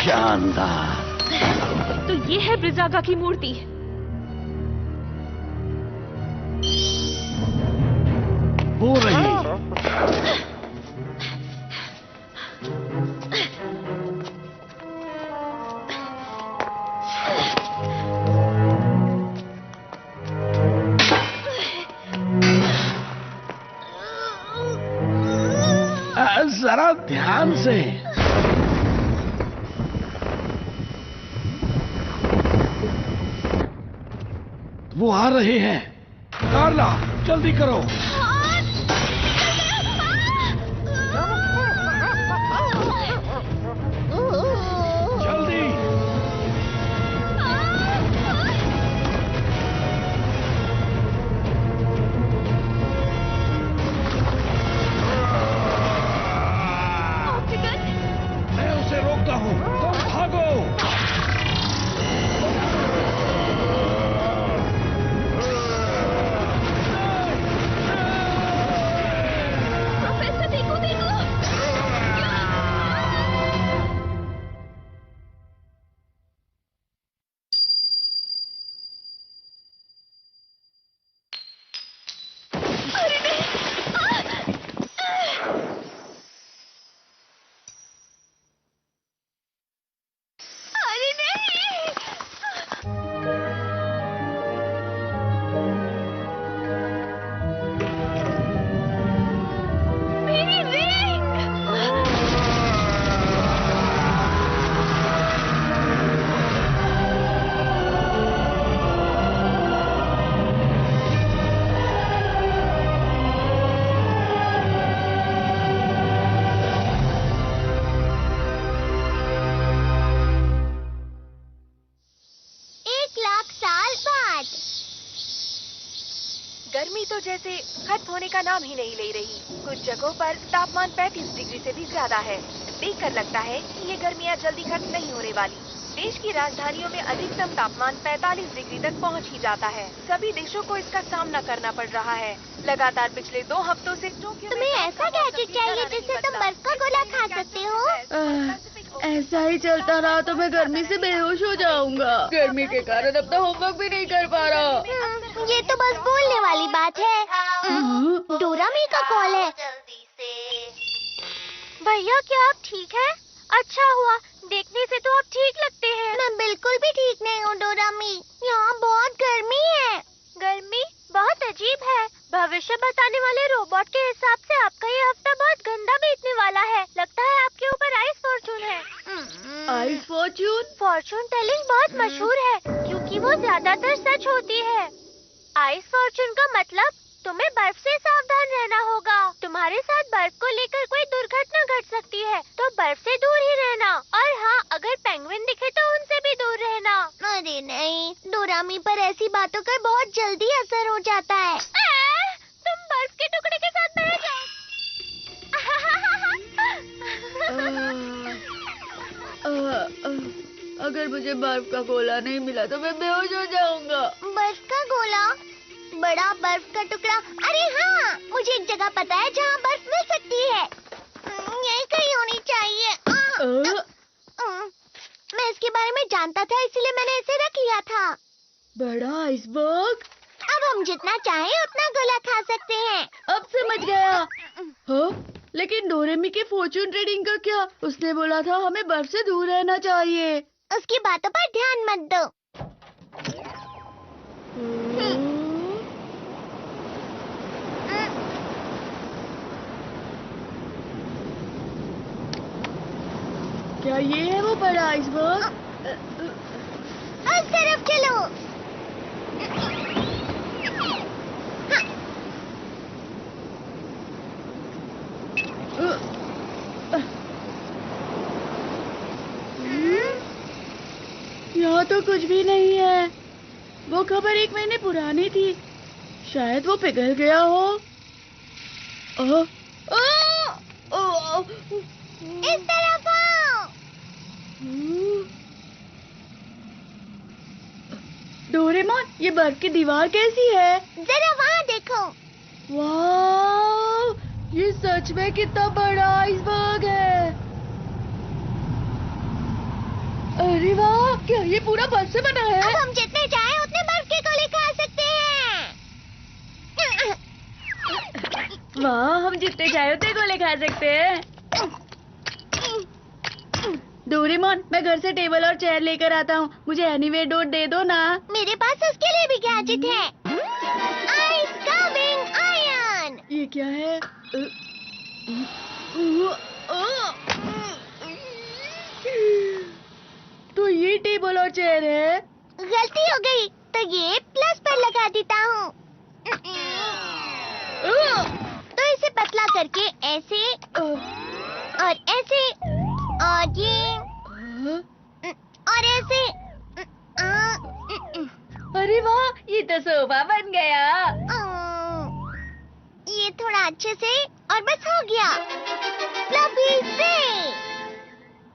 शानदार। तो ये है ब्रिजागा की मूर्ति। हो रही। जरा ध्यान से। वो आ रहे हैं। कार्ला, जल्दी करो। जल्दी। मैं उसे रोकता हूँ, तुम भागो। गर्मी तो जैसे खत्म होने का नाम ही नहीं ले रही। कुछ जगहों पर तापमान 35 डिग्री से भी ज्यादा है। देखकर लगता है कि ये गर्मियाँ जल्दी खत्म नहीं होने वाली। देश की राजधानियों में अधिकतम तापमान 45 डिग्री तक पहुंच ही जाता है। सभी देशों को इसका सामना करना पड़ रहा है। लगातार पिछले 2 हफ्तों से तुम्हें ऐसा गैजेट चाहिए जिससे तुम बर्फ का गोला खा सकते हो? ऐसा ही चलता रहा तो मैं गर्मी से बेहोश हो जाऊंगा। गर्मी के कारण अपना होमवर्क भी नहीं कर पा रहा। ये तो बस बोलने वाली बात है। डोरामी का कॉल है। भैया, क्या आप ठीक हैं? अच्छा हुआ, देखने से तो आप ठीक लगते हैं। मैं बिल्कुल भी ठीक नहीं हूँ डोरामी। यहाँ बहुत गर्मी है। गर्मी बहुत अजीब है। भविष्य बताने वाले रोबोट के हिसाब से आपका ये हफ्ता बहुत गंदा बीतने वाला है। लगता है आपके ऊपर आइस फॉर्चून है। Ice Fortune? फॉर्चून टेलिंग बहुत मशहूर है क्योंकि वो ज्यादातर सच होती है। आइस फॉर्चून का मतलब तुम्हें बर्फ से सावधान रहना होगा। तुम्हारे साथ बर्फ को लेकर कोई दुर्घटना घट सकती है, तो बर्फ से दूर ही रहना। और हाँ, अगर पेंगुइन दिखे तो उनसे भी दूर रहना। अरे नहीं, डोरामी पर ऐसी बातों का बहुत जल्दी असर हो जाता है। तुम बर्फ के टुकड़े के साथ बह जाओ। अगर मुझे बर्फ का गोला नहीं मिला तो मैं बेहोश हो जाऊंगा। बर्फ का गोला? बड़ा बर्फ का टुकड़ा? अरे हाँ, मुझे एक जगह पता है जहाँ बर्फ मिल सकती है। यही कहीं होनी चाहिए। मैं इसके बारे में जानता था, इसीलिए मैंने इसे रख लिया था। बड़ा आइसबर्ग? अब हम जितना चाहें उतना गोला खा सकते हैं। अब समझ गया। हाँ, लेकिन डोरेमी के फॉर्चून रीडिंग का क्या? उसने बोला था हमें बर्फ से दूर रहना चाहिए। उसकी बातों पर ध्यान मत दो। क्या ये है वो बड़ा आइसबर्ग? उस तरफ चलो। यहाँ तो कुछ भी नहीं है। वो खबर 1 महीने पुरानी थी। शायद वो पिघल गया हो। इस तरफ आओ। डोरेमोन, ये बर्फ की दीवार कैसी है? जरा वहाँ देखो। वाह, ये सच में कितना बड़ा आइसबर्ग है। अरे वाह, क्या ये पूरा बर्फ से बना है? अब हम जितने चाहे उतने बर्फ के गोले खा सकते हैं। वाह, हम जितने चाहे उतने गोले खा सकते हैं। डोरेमोन, मैं घर से टेबल और चेयर लेकर आता हूँ। मुझे एनीवे डोर दे दो ना। मेरे पास उसके लिए भी गैजेट है। Ice coming iron. ये क्या है? तो ये टेबल और चेयर है। गलती हो गई, तो ये प्लस पर लगा देता हूँ। तो इसे पतला करके ऐसे और ऐसे और ये और ऐसे। अरे वाह, ये तो सोफा बन गया। ये थोड़ा अच्छे से और बस हो गया। फ्लफी से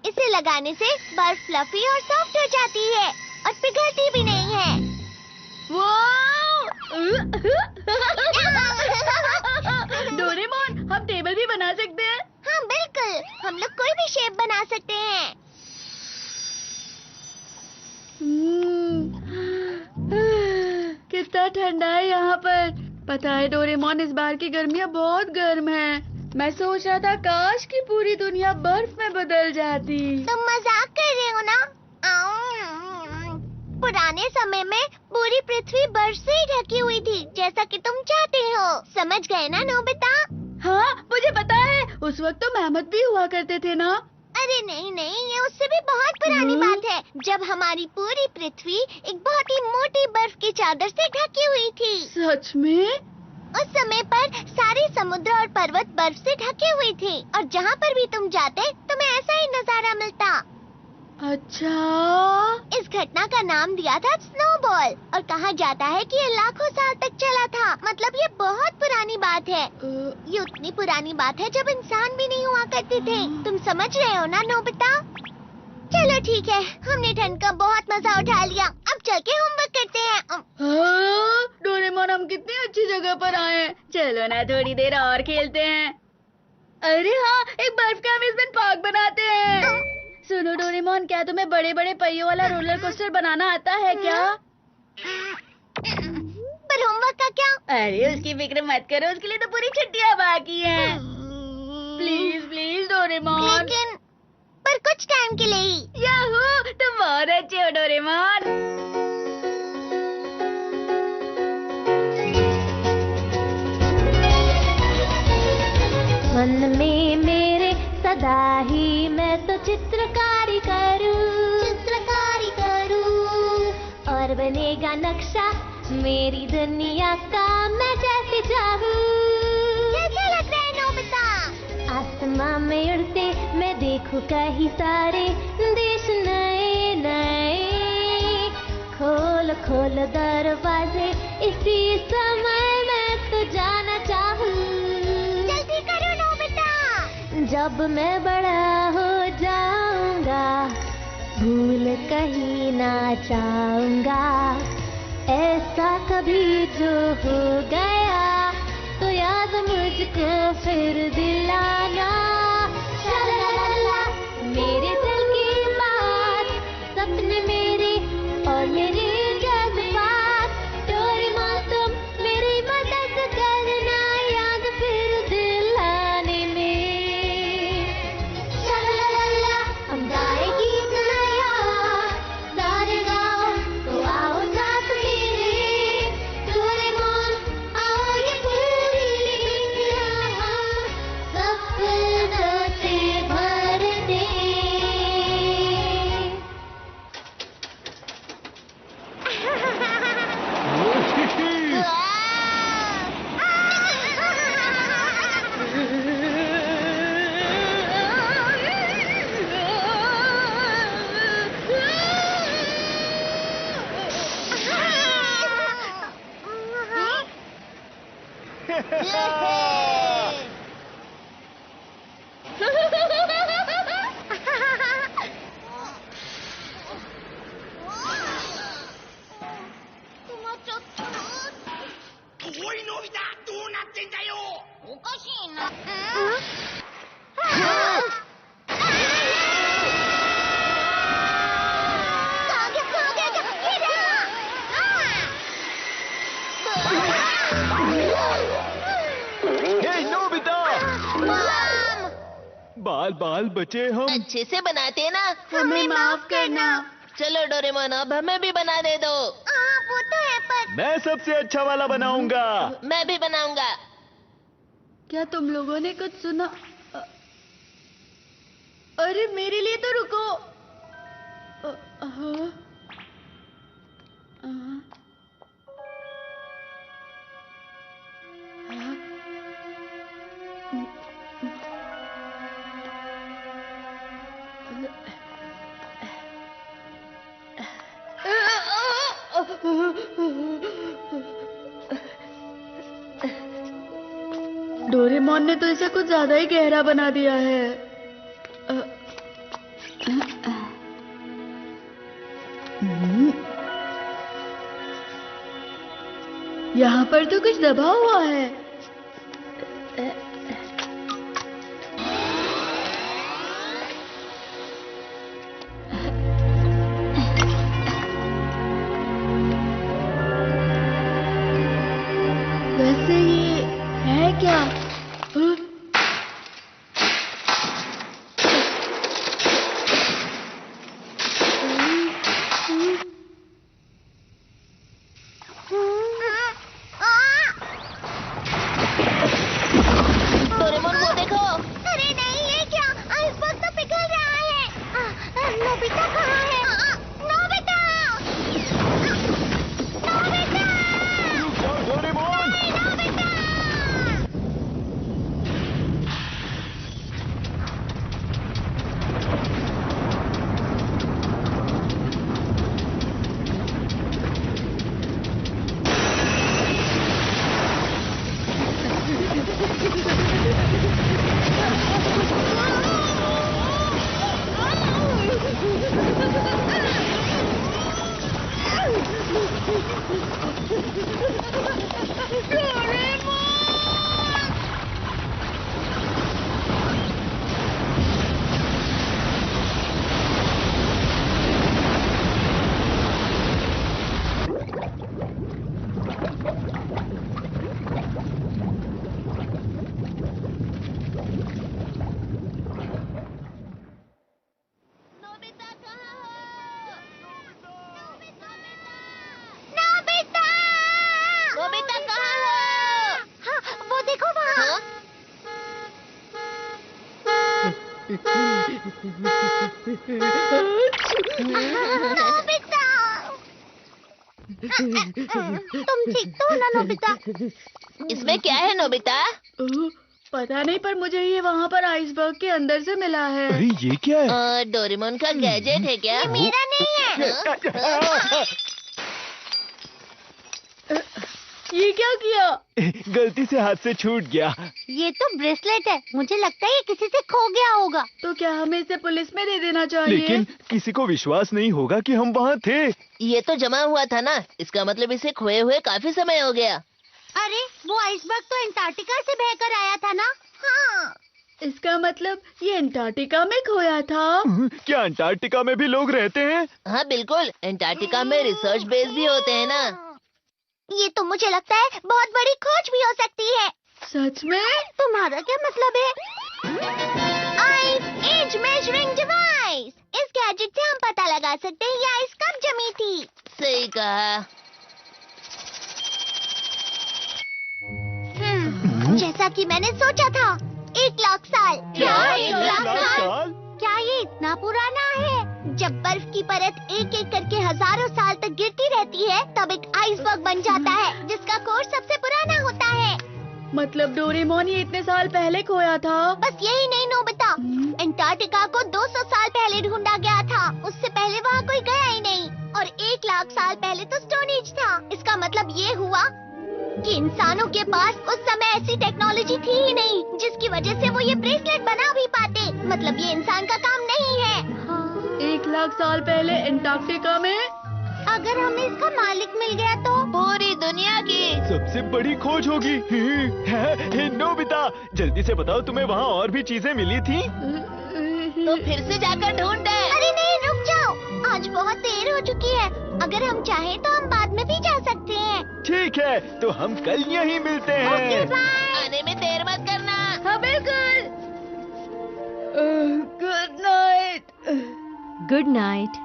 इसे लगाने से बर्फ फ्लफी और सॉफ्ट हो जाती है और पिघलती भी नहीं है। डोरेमोन, हम टेबल भी बना सकते हैं। हाँ बिल्कुल, हम लोग कोई भी शेप बना सकते हैं। कितना ठंडा है यहाँ पर। पता है डोरेमोन, इस बार की गर्मियाँ बहुत गर्म हैं। मैं सोच रहा था काश कि पूरी दुनिया बर्फ में बदल जाती। तुम मजाक कर रहे हो ना? पुराने समय में पूरी पृथ्वी बर्फ से ही ढकी हुई थी, जैसा कि तुम चाहते हो। समझ गए ना नोबिता? हाँ, मुझे पता है। उस वक्त तो मेहमत भी हुआ करते थे ना। अरे नहीं नहीं, ये उससे भी बहुत पुरानी बात है, जब हमारी पूरी पृथ्वी एक बहुत ही मोटी बर्फ की चादर से ढकी हुई थी। सच में? उस समय पर सारे समुद्र और पर्वत बर्फ से ढके हुए थे और जहाँ पर भी तुम जाते तुम्हें ऐसा ही नजारा मिलता। अच्छा। इस घटना का नाम दिया था स्नोबॉल और कहा जाता है कि ये लाखों साल तक चला था। मतलब ये बहुत पुरानी बात है। ये उतनी पुरानी बात है जब इंसान भी नहीं हुआ करते थे। तुम समझ रहे हो ना नोबिता? चलो ठीक है, हमने ठंड का बहुत मजा उठा लिया। अब चल के होमवर्क करते हैं। डोरेमोन, हम कितनी अच्छी जगह पर आए हैं। चलो ना थोड़ी देर और खेलते हैं। अरे हाँ, एक बर्फ का अम्यूजमेंट पार्क बनाते हैं। सुनो डोरेमोन, क्या तुम्हें बड़े बड़े पहियों वाला रोलर कोस्टर बनाना आता है क्या? पर होमवर्क का क्या? अरे उसकी फिक्र मत करो, उसके लिए तो पूरी छुट्टियां बाकी हैं। Please please Doraemon. लेकिन पर कुछ टाइम के लिए ही। याहू, तुम बहुत अच्छे हो डोरेमोन। मन में मेरे सदा ही मैं तो चित्रकारी करूं और बनेगा नक्शा मेरी दुनिया का मैं जैसे चाहूं। कैसा लग रहा है नोबिता? आसमां में उड़ते मैं देखूं कहीं सारे देश नए नए। खोल खोल दरवाजे, इसी समय मैं तो जाना चाहूं। जल्दी करो नोबिता। जब मैं बड़ा हो जाऊंगा भूल कहीं ना चाहूंगा। ऐसा कभी जो हो गया तो याद मुझको फिर दिलाना। शलाला, मेरे दिल की बात, सपने मेरे और मेरे जज्बात। डोरेमोन तुम मेरी मदद करना याद फिर दिलाने में। शलाला, हम गाए गीत नया सारे गाओ तो आओ साथ मेरे। डोरेमोन आओ ये पूरी दुनिया बाल बाल बचे हम। अच्छे से बनाते ना। हमें माफ करना। चलो डोरेमोन, अब हमें भी बना दे दो। वो तो है पर मैं सबसे अच्छा वाला बनाऊंगा। मैं भी बनाऊंगा। क्या तुम लोगों ने कुछ सुना? अरे मेरे लिए तो रुको। हाँ। डोरेमोन ने तो इसे कुछ ज्यादा ही गहरा बना दिया है। यहाँ पर तो कुछ दबा हुआ है। वैसे ये है क्या? डोरेमोन वो देखो। अरे नहीं, ये क्या? आइसबर्ग तो पिघल रहा है। नोबिता कहाँ है? नोबिता! नोबिता! रुक जाओ डोरेमोन। नोबिता! नोबिता कहाँ हो? नोबिता! नोबिता कहाँ हो? हाँ, वो देखो वहाँ। हाँ? नोबिता! तुम ठीक तो हो ना नोबिता? इसमें क्या है नोबिता? पता नहीं, पर मुझे ये वहाँ पर आइसबर्ग के अंदर से मिला है। अरे ये क्या है? डोरेमोन का गैजेट है क्या? मेरा नहीं है। ये क्या किया? गलती से हाथ से छूट गया। ये तो ब्रेसलेट है। मुझे लगता है ये किसी से खो गया होगा। तो क्या हमें इसे पुलिस में दे देना चाहिए? लेकिन किसी को विश्वास नहीं होगा कि हम वहाँ थे। ये तो जमा हुआ था ना, इसका मतलब इसे खोए हुए काफी समय हो गया। अरे वो आइसबर्ग तो अंटार्कटिका से बहकर आया था ना? हाँ। इसका मतलब ये अंटार्कटिका में खोया था। क्या अंटार्कटिका में भी लोग रहते हैं? हाँ बिल्कुल, अंटार्कटिका में रिसर्च बेस भी होते हैं ना। ये तो मुझे लगता है बहुत बड़ी खोज भी हो सकती है। सच में? तुम्हारा क्या मतलब है? Ice age measuring device. इस गैजेट से हम पता लगा सकते हैं ये आइस कब जमी थी। सही कहा। जैसा कि मैंने सोचा था, 1 लाख साल। क्या? 1 लाख साल? क्या ये इतना पुराना है? जब बर्फ की परत एक एक करके हजारों साल तक गिरती रहती है, तब एक आइसबर्ग बन जाता है, जिसका कोर सबसे पुराना होता है। मतलब डोरेमोन ये इतने साल पहले खोया था? बस यही नहीं नोबिता, अंटार्कटिका को 200 साल पहले ढूंढा गया था। उससे पहले वहाँ कोई गया ही नहीं। और 1 लाख साल पहले तो स्टोन एज था। इसका मतलब ये हुआ कि इंसानों के पास उस समय ऐसी टेक्नोलॉजी थी ही नहीं जिसकी वजह से वो ये ब्रेसलेट बना भी पाते। मतलब ये इंसान का काम नहीं है। 1 लाख साल पहले अंटार्कटिका में? अगर हमें इसका मालिक मिल गया तो? पूरी दुनिया की सबसे बड़ी खोज होगी। नोबिता, जल्दी से बताओ, तुम्हें वहाँ और भी चीजें मिली थी? तो फिर से जाकर ढूंढे। अरे नहीं, रुक जाओ, आज बहुत देर हो चुकी है। अगर हम चाहें तो हम बाद में भी जा सकते हैं। ठीक है, तो हम कल यहीं मिलते ओके हैं। बाय। आने में देर मत करना। हाँ बिल्कुल। Good night.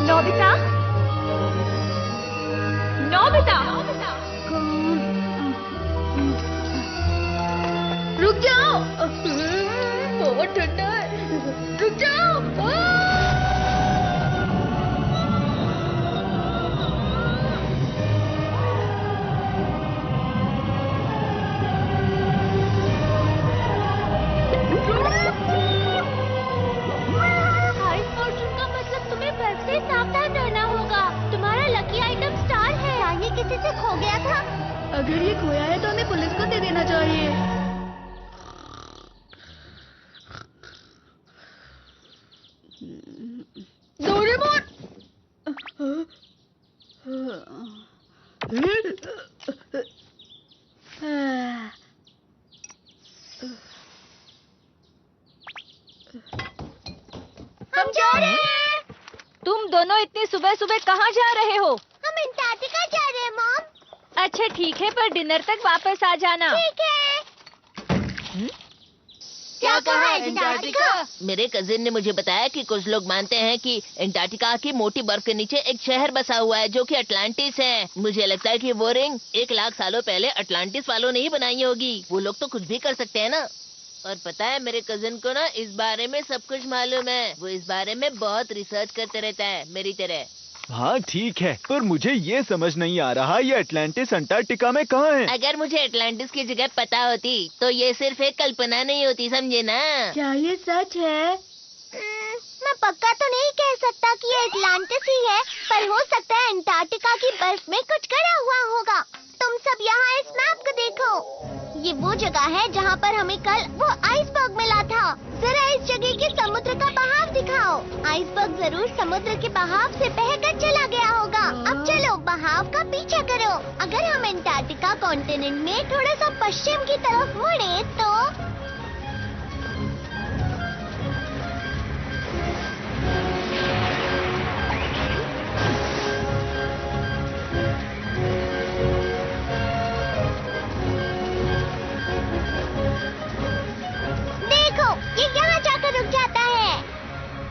नोबिता, नोबिता, रुक जाओ, बहुत ठंडा है, रुक जाओ। आइस फॉर्चून का मतलब तुम्हें बर्फ से सावधान रहना होगा। तुम्हारा लकी आइटम स्टार है। ये किसी से खो गया था। अगर ये खोया है तो हमें पुलिस को दे देना चाहिए। डोरेमोन! हम जा रहे हैं। तुम दोनों इतनी सुबह सुबह कहाँ जा रहे हो? हम अंटार्कटिका जा रहे हैं मॉम। अच्छा ठीक है, पर डिनर तक वापस आ जाना। ठीक है। क्या कहा अंटार्कटिका? मेरे कजिन ने मुझे बताया कि कुछ लोग मानते हैं कि अंटार्कटिका की मोटी बर्फ के नीचे एक शहर बसा हुआ है जो कि अटलांटिस है। मुझे लगता है कि वो रिंग 1 लाख सालों पहले अटलांटिस वालों ने ही बनाई होगी। वो लोग तो कुछ भी कर सकते हैं ना। और पता है मेरे कजिन को ना इस बारे में सब कुछ मालूम है। वो इस बारे में बहुत रिसर्च करते रहता है, मेरी तरह। हाँ ठीक है, पर मुझे ये समझ नहीं आ रहा ये अटलांटिस अंटार्कटिका में कहाँ है? अगर मुझे अटलांटिस की जगह पता होती तो ये सिर्फ एक कल्पना नहीं होती, समझे ना? क्या ये सच है? मैं पक्का तो नहीं कह सकता कि ये अटलांटिस ही है, पर हो सकता है अंटार्कटिका की बर्फ में कुछ गड़ा हुआ होगा। तुम सब यहाँ इस मैप को देखो। ये वो जगह है जहाँ पर हमें कल वो आइसबर्ग मिला था। जरा इस जगह के समुद्र का बहाव दिखाओ। आइसबर्ग जरूर समुद्र के बहाव से बहकर चला गया होगा। अब चलो बहाव का पीछा करो। अगर हम अंटार्कटिका कॉन्टिनेंट में थोड़ा सा पश्चिम की तरफ मुड़े तो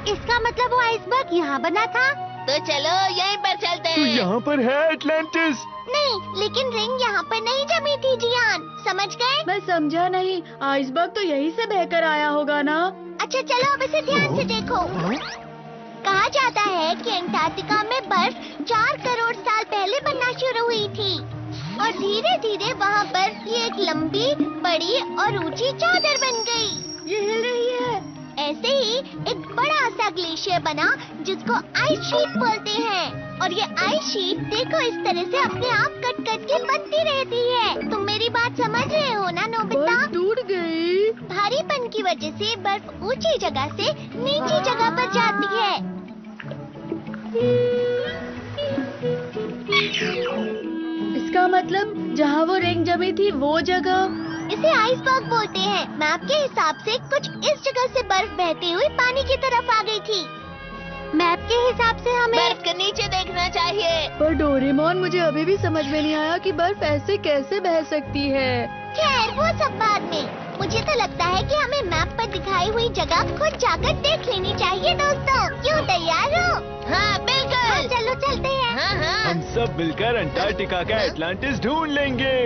इसका मतलब वो आइसबर्ग यहाँ बना था। तो चलो यहीं पर चलते तो हैं। यहाँ पर है अटलांटिस। नहीं, लेकिन रिंग यहाँ पर नहीं जमी थी जियान, समझ गए? मैं समझा नहीं। आइसबर्ग तो यहीं से बहकर आया होगा ना? अच्छा चलो अब इसे ध्यान से देखो। कहा जाता है कि अंटार्कटिका में बर्फ 4 करोड़ साल पहले बनना शुरू हुई थी और धीरे धीरे वहाँ बर्फ की एक लंबी, बड़ी और ऊंची चादर बन गई। ये हिल रही है। ऐसे ही एक बड़ा सा ग्लेशियर बना जिसको आइस शीट बोलते हैं। और ये आइस शीट देखो इस तरह से अपने आप कट कट के बनती रहती है। तुम मेरी बात समझ रहे हो ना नोबिता? बर्फ टूट गई। भारीपन की वजह से बर्फ ऊंची जगह से नीची जगह पर जाती है। इसका मतलब जहाँ वो रिंग जमी थी वो जगह। इसे आइसबर्ग बोलते हैं। मैप के हिसाब से कुछ इस जगह से बर्फ बहती हुई पानी की तरफ आ गई थी। मैप के हिसाब से हमें बर्फ के नीचे देखना चाहिए। पर डोरेमोन मुझे अभी भी समझ में नहीं आया कि बर्फ ऐसे कैसे बह सकती है। खैर वो सब बाद में। मुझे तो लगता है कि हमें मैप पर दिखाई हुई जगह खुद जाकर देख लेनी चाहिए दोस्तों। क्यों, तैयार हो? हाँ बिल्कुल। चलो चलते हैं। हाँ हाँ। हम सब मिलकर अंटार्कटिका का अटलांटिस ढूंढ लेंगे।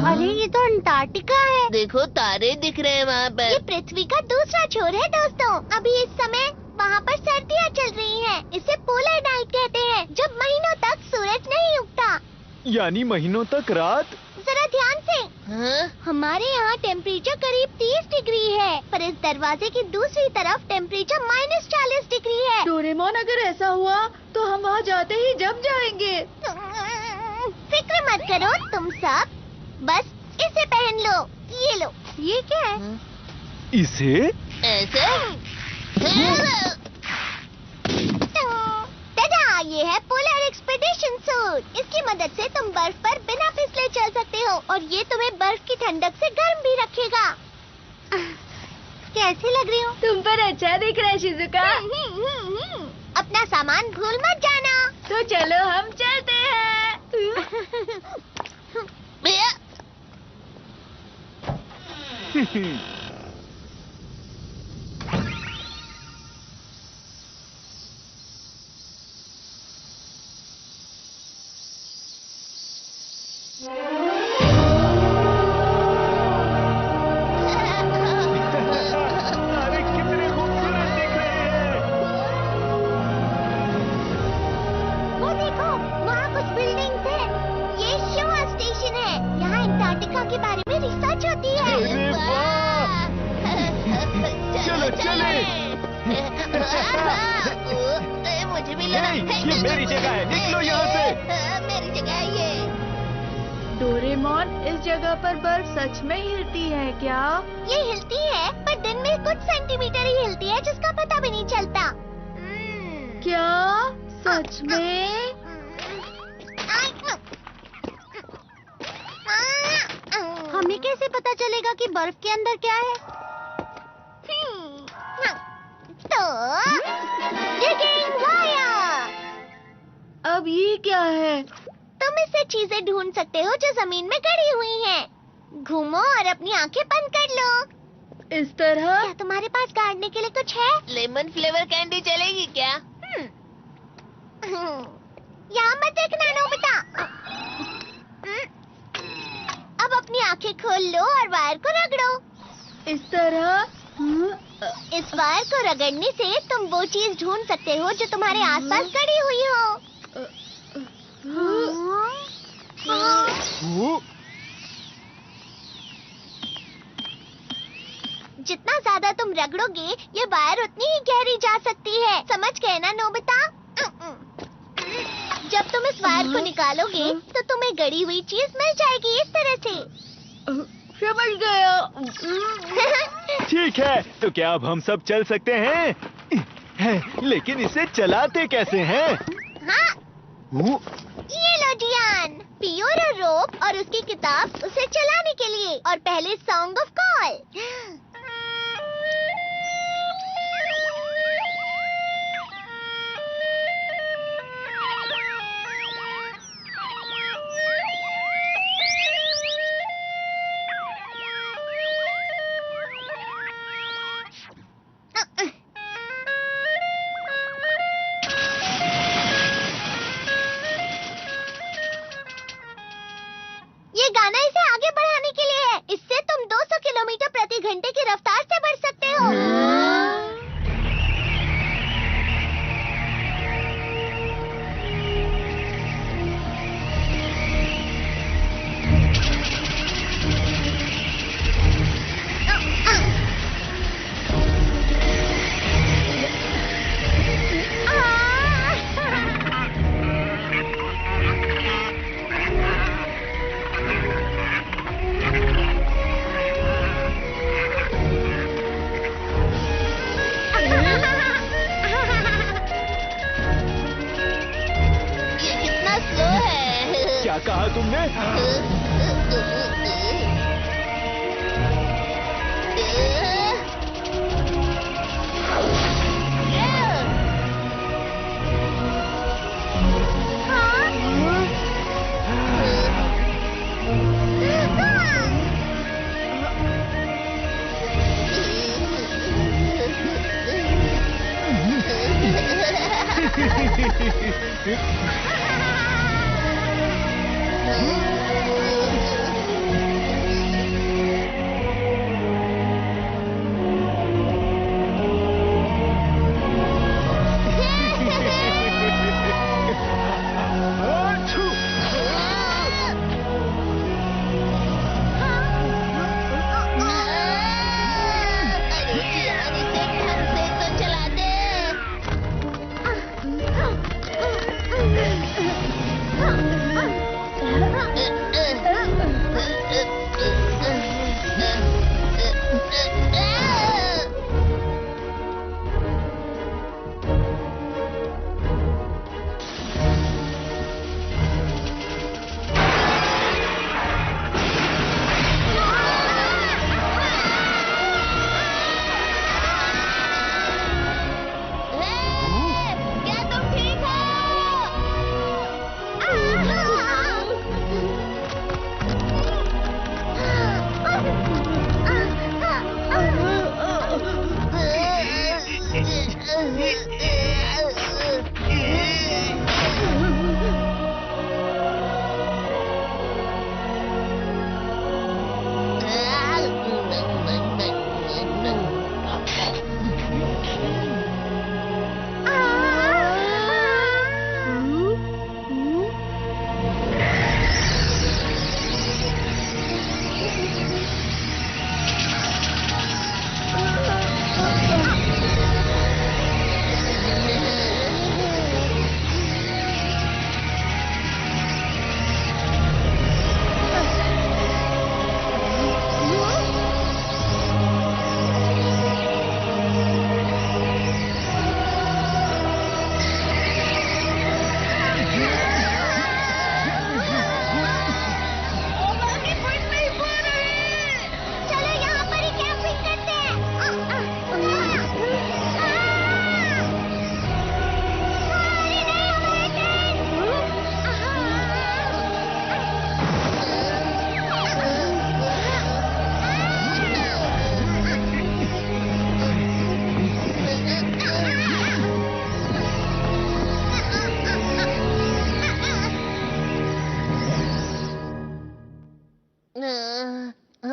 अरे ये तो अंटार्कटिका है। देखो तारे दिख रहे हैं वहाँ ये पर। पृथ्वी का दूसरा छोर है दोस्तों। अभी इस समय वहाँ पर सर्दियाँ चल रही हैं। इसे पोलर नाइट कहते हैं, जब महीनों तक सूरज नहीं उगता। यानी महीनों तक रात। जरा ध्यान से हाँ? हमारे यहाँ टेम्परेचर करीब 30 डिग्री है, पर इस दरवाजे की दूसरी तरफ टेम्परेचर -40 डिग्री है। डोरेमोन, अगर ऐसा हुआ तो हम वहाँ जाते ही जम जाएंगे। फिक्र मत करो तुम सब, बस इसे पहन लो। ये लो। ये क्या है? इसे? ऐसे? दादा, ये है पोलर एक्सपेडिशन सूट। इसकी मदद से तुम बर्फ पर बिना फिसले चल सकते हो और ये तुम्हें बर्फ की ठंडक से गर्म भी रखेगा। कैसी लग रही हूँ? तुम पर अच्छा दिख रहा है शिजुका। अपना सामान भूल मत जाना। तो चलो हम चलते हैं। भैया, अरे कितने खूबसूरत दिख रहे हैं। वो देखो, वहाँ कुछ बिल्डिंग्स हैं। ये शिवा स्टेशन है। यहाँ अंटार्कटिका के बारे में रिसर्च होती है। अरे वाह! चलो चले। मुझे भी हे, ये मेरी जगह है, निकलो यहाँ से। मेरी जगह है ये। डोरेमोन, इस जगह पर बर्फ सच में हिलती है क्या? ये हिलती है, पर दिन में कुछ सेंटीमीटर ही हिलती है, जिसका पता भी नहीं चलता। क्या सच में? हमें कैसे पता चलेगा कि बर्फ के अंदर क्या है? तो डिगिंग वायर। अब ये क्या है? तुम इससे चीजें ढूंढ सकते हो जो जमीन में गड़ी हुई हैं। घूमो और अपनी आंखें बंद कर लो। इस तरह? क्या तुम्हारे पास गाड़ने के लिए कुछ है? लेमन फ्लेवर कैंडी चलेगी क्या? यहाँ मत देखना नोबिता। अब अपनी आंखें खोल लो और वायर को रगड़ो। इस तरह? इस वायर को रगड़ने से तुम वो चीज ढूंढ सकते हो जो तुम्हारे आसपास गड़ी हुई हो। वो जितना ज्यादा तुम रगड़ोगे, ये वायर उतनी ही गहरी जा सकती है। समझ गए ना नोबिता? जब तुम इस वायर को निकालोगे, तो तुम्हें गड़ी हुई चीज मिल जाएगी इस तरह से। समझ गया। ठीक है, तो क्या अब हम सब चल सकते हैं? लेकिन इसे चलाते कैसे हैं? हाँ, वो ये लो जियान, पियोरो रोप और उसकी किताब उसे चलाने के लिए। और पहले सॉन्ग ऑफ कॉल। ये गाना इसे आगे बढ़ाने के लिए है। इससे तुम 200 किलोमीटर प्रति घंटे की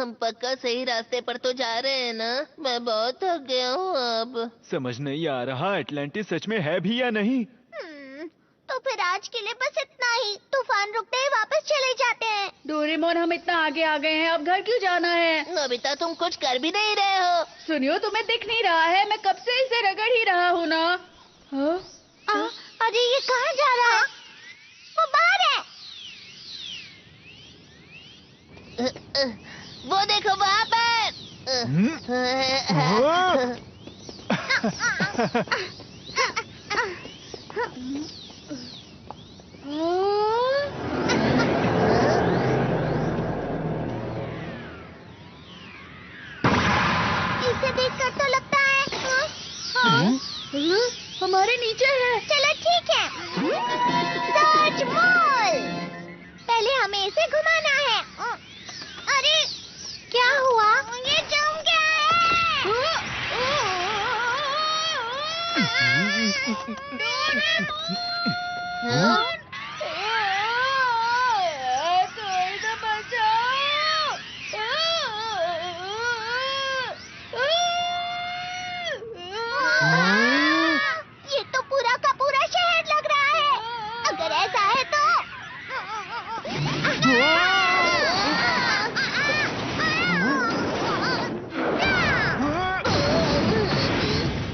हम पक्का सही रास्ते पर तो जा रहे हैं ना? मैं बहुत थक गया हूँ अब। समझ नहीं आ रहा एटलांटिस सच में है भी या नहीं। तो फिर आज के लिए बस इतना ही। तूफान रुकते ही वापस चले जाते हैं। डोरेमोन, हम इतना आगे आ गए हैं, अब घर क्यों जाना है? नोबिता, तुम कुछ कर भी नहीं रहे हो। सुनियो, तुम्हें दिख नहीं रहा है? मैं कब से इसे रगड़ ही रहा हूँ ना। अरे ये कहाँ जा रहा है? वो बाहर है। वो देखो वहाँ पर। इसे देखकर तो लगता है हमारे नीचे है। चलो ठीक है। Search mall. पहले हमें इसे घुमाना है। अरे क्या हुआ? ये जम गया है। ये तो पूरा का पूरा शहर लग रहा है। अगर ऐसा है तो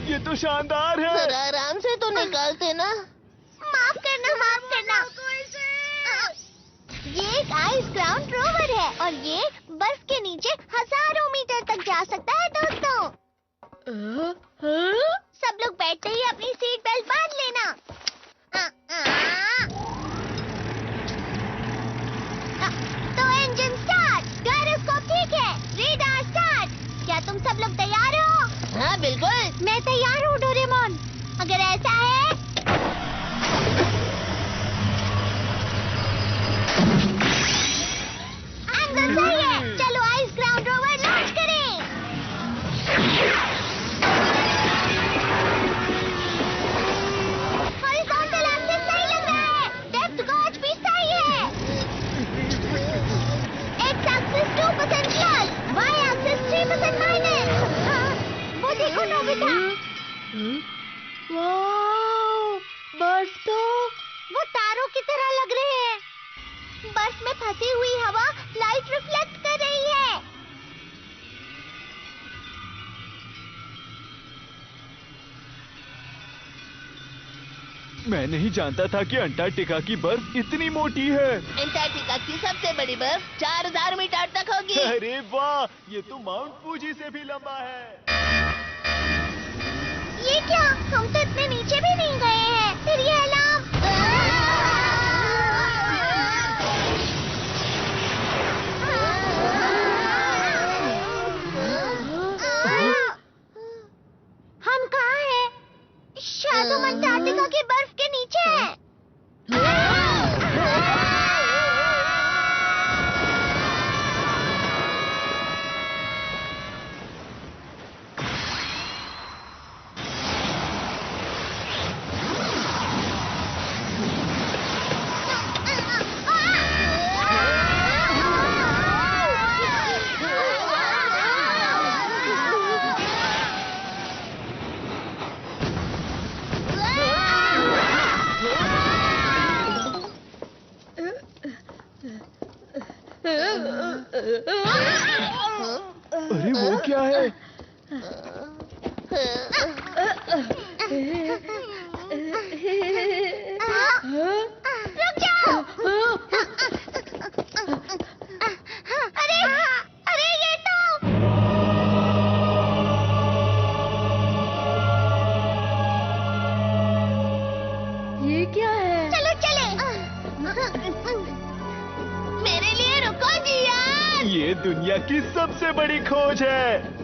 ये तो शानदार है। जरा आराम से तो निकालते ना। माफ करना, माफ करना। ये एक आइस ग्राउंड रोवर है और ये बर्फ के नीचे हजारों मीटर तक जा सकता है दोस्तों। सब लोग बैठते ही अपनी सीट बेल्ट बांध लेना। तो इंजन स्टार्ट, गायरोस्कोप ठीक है, रेडार स्टार्ट। क्या तुम सब लोग तैयार हो? हाँ बिल्कुल। मैं तैयार हूँ डोरेमोन। अगर ऐसा है एंगल सही है। चलो आइस ग्राउंड रोवर लॉन्च करें। हॉरिजॉन्टल एक्सिस सही लग रहा है। डेप्थ गॉज भी सही है। X axis 2% plus, Y axis 3% minus. वो देखो नोबिता। बर्फ तो वो तारों की तरह लग रहे हैं। बर्फ में फंसी हुई हवा लाइट रिफ्लेक्ट कर रही है। मैं नहीं जानता था कि अंटार्कटिका की बर्फ इतनी मोटी है। अंटार्कटिका की सबसे बड़ी बर्फ 4000 मीटर तक होगी। अरे वाह, ये तो माउंट फूजी से भी लंबा है। ये क्या? हम तो इतने नीचे भी नहीं गए हैं। फिर ये अलार्म। हम कहाँ हैं? शायद हम अंटार्कटिका की बर्फ के नीचे हैं। अरे वो क्या है? रुक जाओ। अरे अरे ये तो ये क्या है? चलो चले। मेरे लिए रुको जी यार। ये दुनिया की सबसे बड़ी खोज है।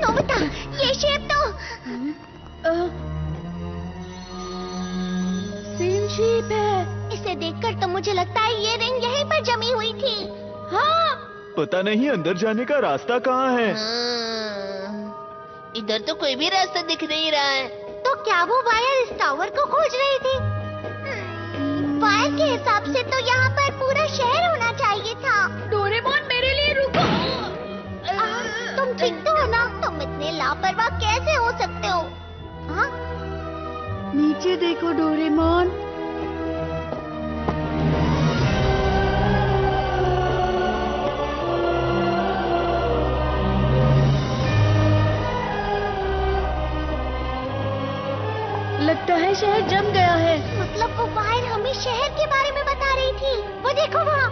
नोबिता, ये शेप तो सेम शेप है। इसे देखकर तो मुझे लगता है ये रिंग यहीं पर जमी हुई थी। हाँ, पता नहीं अंदर जाने का रास्ता कहाँ है। इधर तो कोई भी रास्ता दिख नहीं रहा है। तो क्या वो वायर इस टावर को खोज रही थी? वायर के हिसाब से तो यहाँ पर पूरा शहर होना चाहिए था। नीचे देखो डोरेमोन। लगता है शहर जम गया है। मतलब वो बाहर हमें शहर के बारे में बता रही थी। वो देखो वहाँ,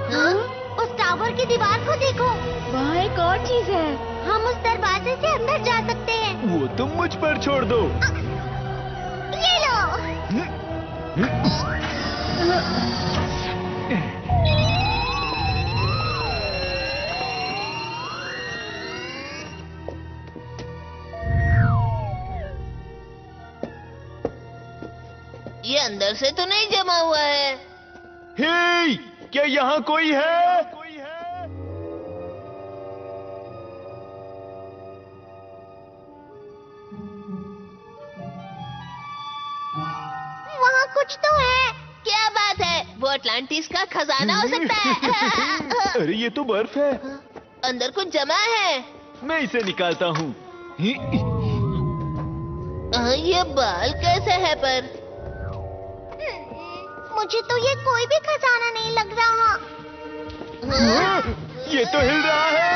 उस टावर की दीवार को देखो। वहाँ एक और चीज है। हम उस दरवाजे से अंदर जा सकते हैं। वो तुम मुझ पर छोड़ दो। ये लो। ये अंदर से तो नहीं जमा हुआ है। हे, क्या यहाँ कोई है? वहाँ कुछ तो है। क्या बात है? वो अटलांटिस का खजाना हो सकता है। अरे ये तो बर्फ है। अंदर कुछ जमा है। मैं इसे निकालता हूँ। ये बाल कैसे है पर? मुझे तो ये कोई भी खजाना नहीं लग रहा। ये तो हिल रहा है।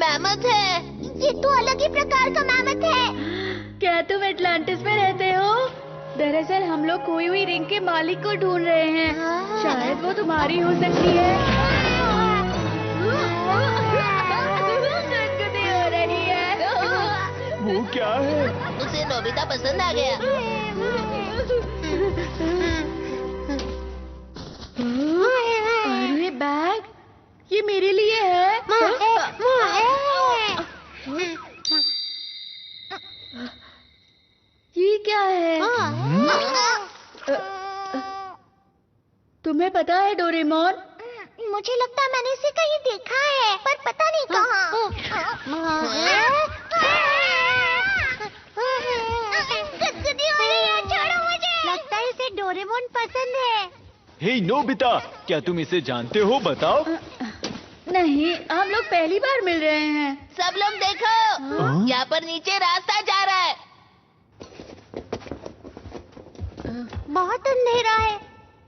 मैमथ है। ये तो अलग ही प्रकार का मैमथ है। क्या तुम एटलांटिस में रहते हो? दरअसल हम लोग खोई हुई रिंग के मालिक को ढूंढ रहे हैं। शायद वो तुम्हारी हो सकती है। गुदगुदी हो रही है। वो क्या है? उसे नोबिता पसंद आ गया। अरे बैग, ये मेरे लिए है। ये क्या है? तुम्हें पता है डोरेमोन? मुझे लगता है मैंने इसे कहीं देखा है, पर पता नहीं कहाँ। गुदगुदी हो रही है, छोड़ो मुझे। लगता है इसे डोरेमोन पसंद है। हे नोबिता, क्या तुम इसे जानते हो? बताओ। नहीं, हम लोग पहली बार मिल रहे हैं। सब लोग देखो, यहाँ पर नीचे रास्ता जा रहा है। बहुत अंधेरा है।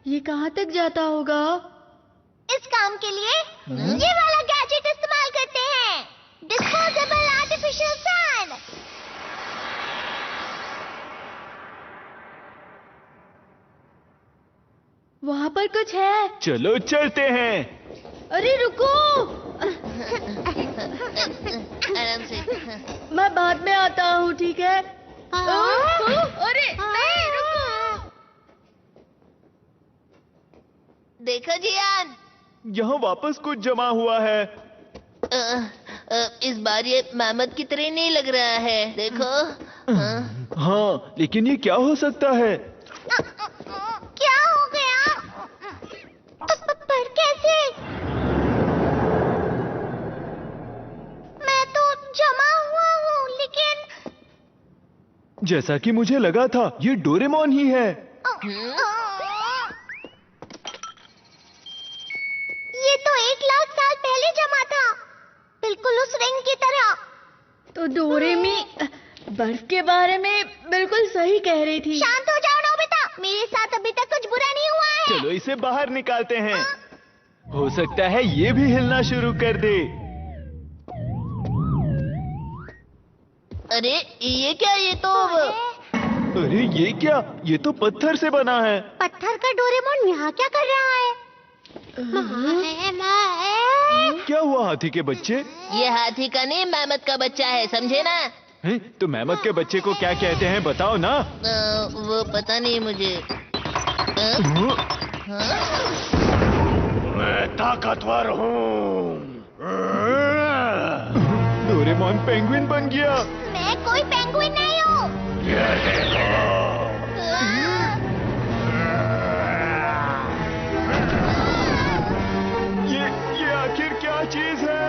ये कहाँ तक जाता होगा? इस काम के लिए ये वाला गैजेट इस्तेमाल करते हैं। Disposable artificial sun. वहाँ पर कुछ है। चलो चलते हैं। अरे रुको, आराम से। मैं बाद में आता हूँ, ठीक है? अरे नहीं, रुको। देखो जियान, यहाँ वापस कुछ जमा हुआ है। इस बार ये मैमथ की तरह नहीं लग रहा है। देखो। हाँ, लेकिन ये क्या हो सकता है? क्या हो गया? पर कैसे? मैं तो जमा हुआ हूँ, लेकिन जैसा कि मुझे लगा था, ये डोरेमोन ही है। ये तो 1,00,000 साल पहले जमा था, बिल्कुल उस रिंग की तरह। तो डोरेमी बर्फ के बारे में बिल्कुल सही कह रही थी। शांत हो जाओ नोबिता, मेरे साथ अभी तक कुछ बुरा नहीं हुआ है। चलो इसे बाहर निकालते हैं। हो सकता है ये भी हिलना शुरू कर दे। अरे ये क्या? ये तो अरे ये क्या? ये तो पत्थर से बना है। पत्थर का डोरेमोन यहाँ क्या कर रहा है? क्या हुआ हाथी के बच्चे? ये हाथी का नहीं, मैमथ का बच्चा है, समझे ना? हैं? तो मैमथ के बच्चे को क्या कहते हैं, बताओ ना। वो पता नहीं मुझे। मैं ताकतवर हूँ। डोरेमोन पेंगुइन बन गया। मैं कोई पेंगुइन नहीं हूँ। ये आखिर क्या चीज है?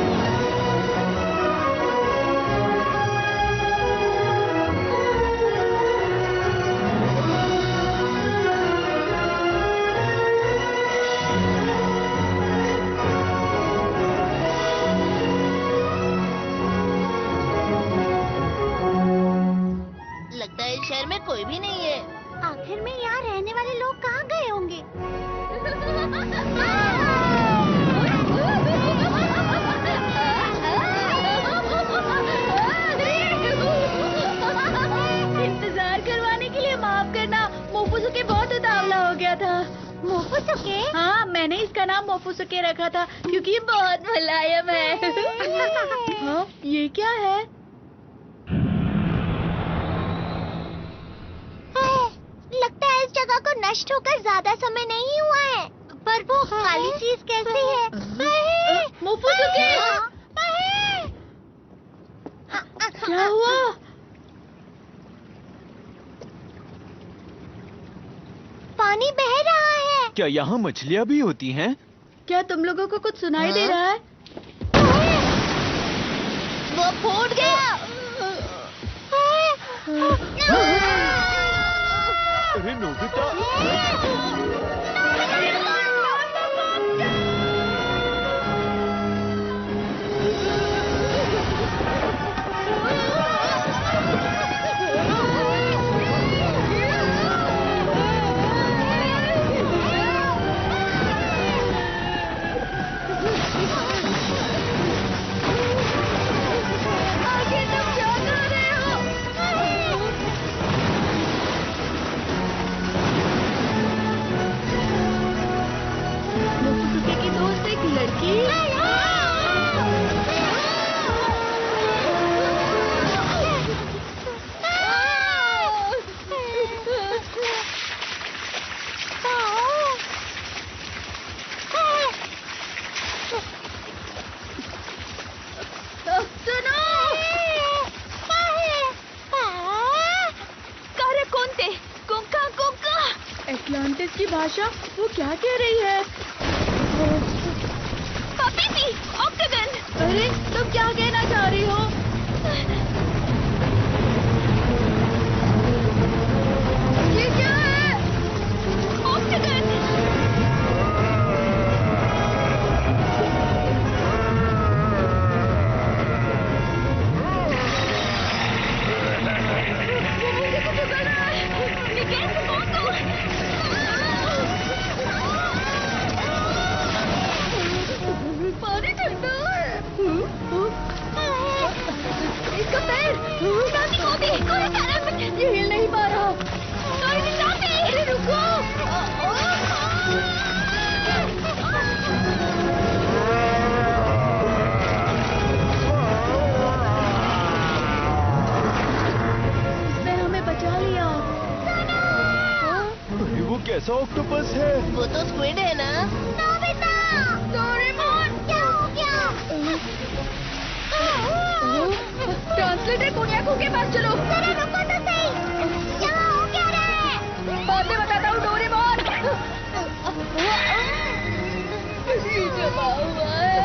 मोफुसुके? हाँ, मैंने इसका नाम मोफुसुके रखा था क्योंकि ये बहुत मुलायम है। हाँ, ये क्या है? लगता है इस जगह को नष्ट होकर ज्यादा समय नहीं हुआ है। पर वो काली चीज कैसी है? मोफुसुके! क्या हुआ? पानी बह रहा है। क्या यहाँ मछलियाँ भी होती हैं? क्या तुम लोगों को कुछ सुनाई दे रहा है? वो फूट गया। अरे नोबिता! मोफुसुके की दोस्त एक लड़की। सुनो! कार्य कोणते? कुंका कुंका। एटलांटिस की भाषा? वो क्या कह रही है? पपीपी, ऑक्टागन। अरे, तुम क्या कहना चाह रही हो? ये क्या है? ऑक्टागन। निकेश, कौन तू? पानी ठंडा है। इसका पैर नानी मोदी, कोई कारण। ये हिल नहीं पा रहा। अरे रुको! इसने हमें बचा लिया। अरे वो कैसा ऑक्टोपस है? वो तो स्क्विड है ना? नोबिता! डोरेमोन! क्या हो गया? ट्रांसलेटर कोनियाको के पास चलो। जरा रुको तो सही। यहाँ हो क्या रहा है? बाद में बताता हूँ डोरेमोन। ये जमा हुआ है।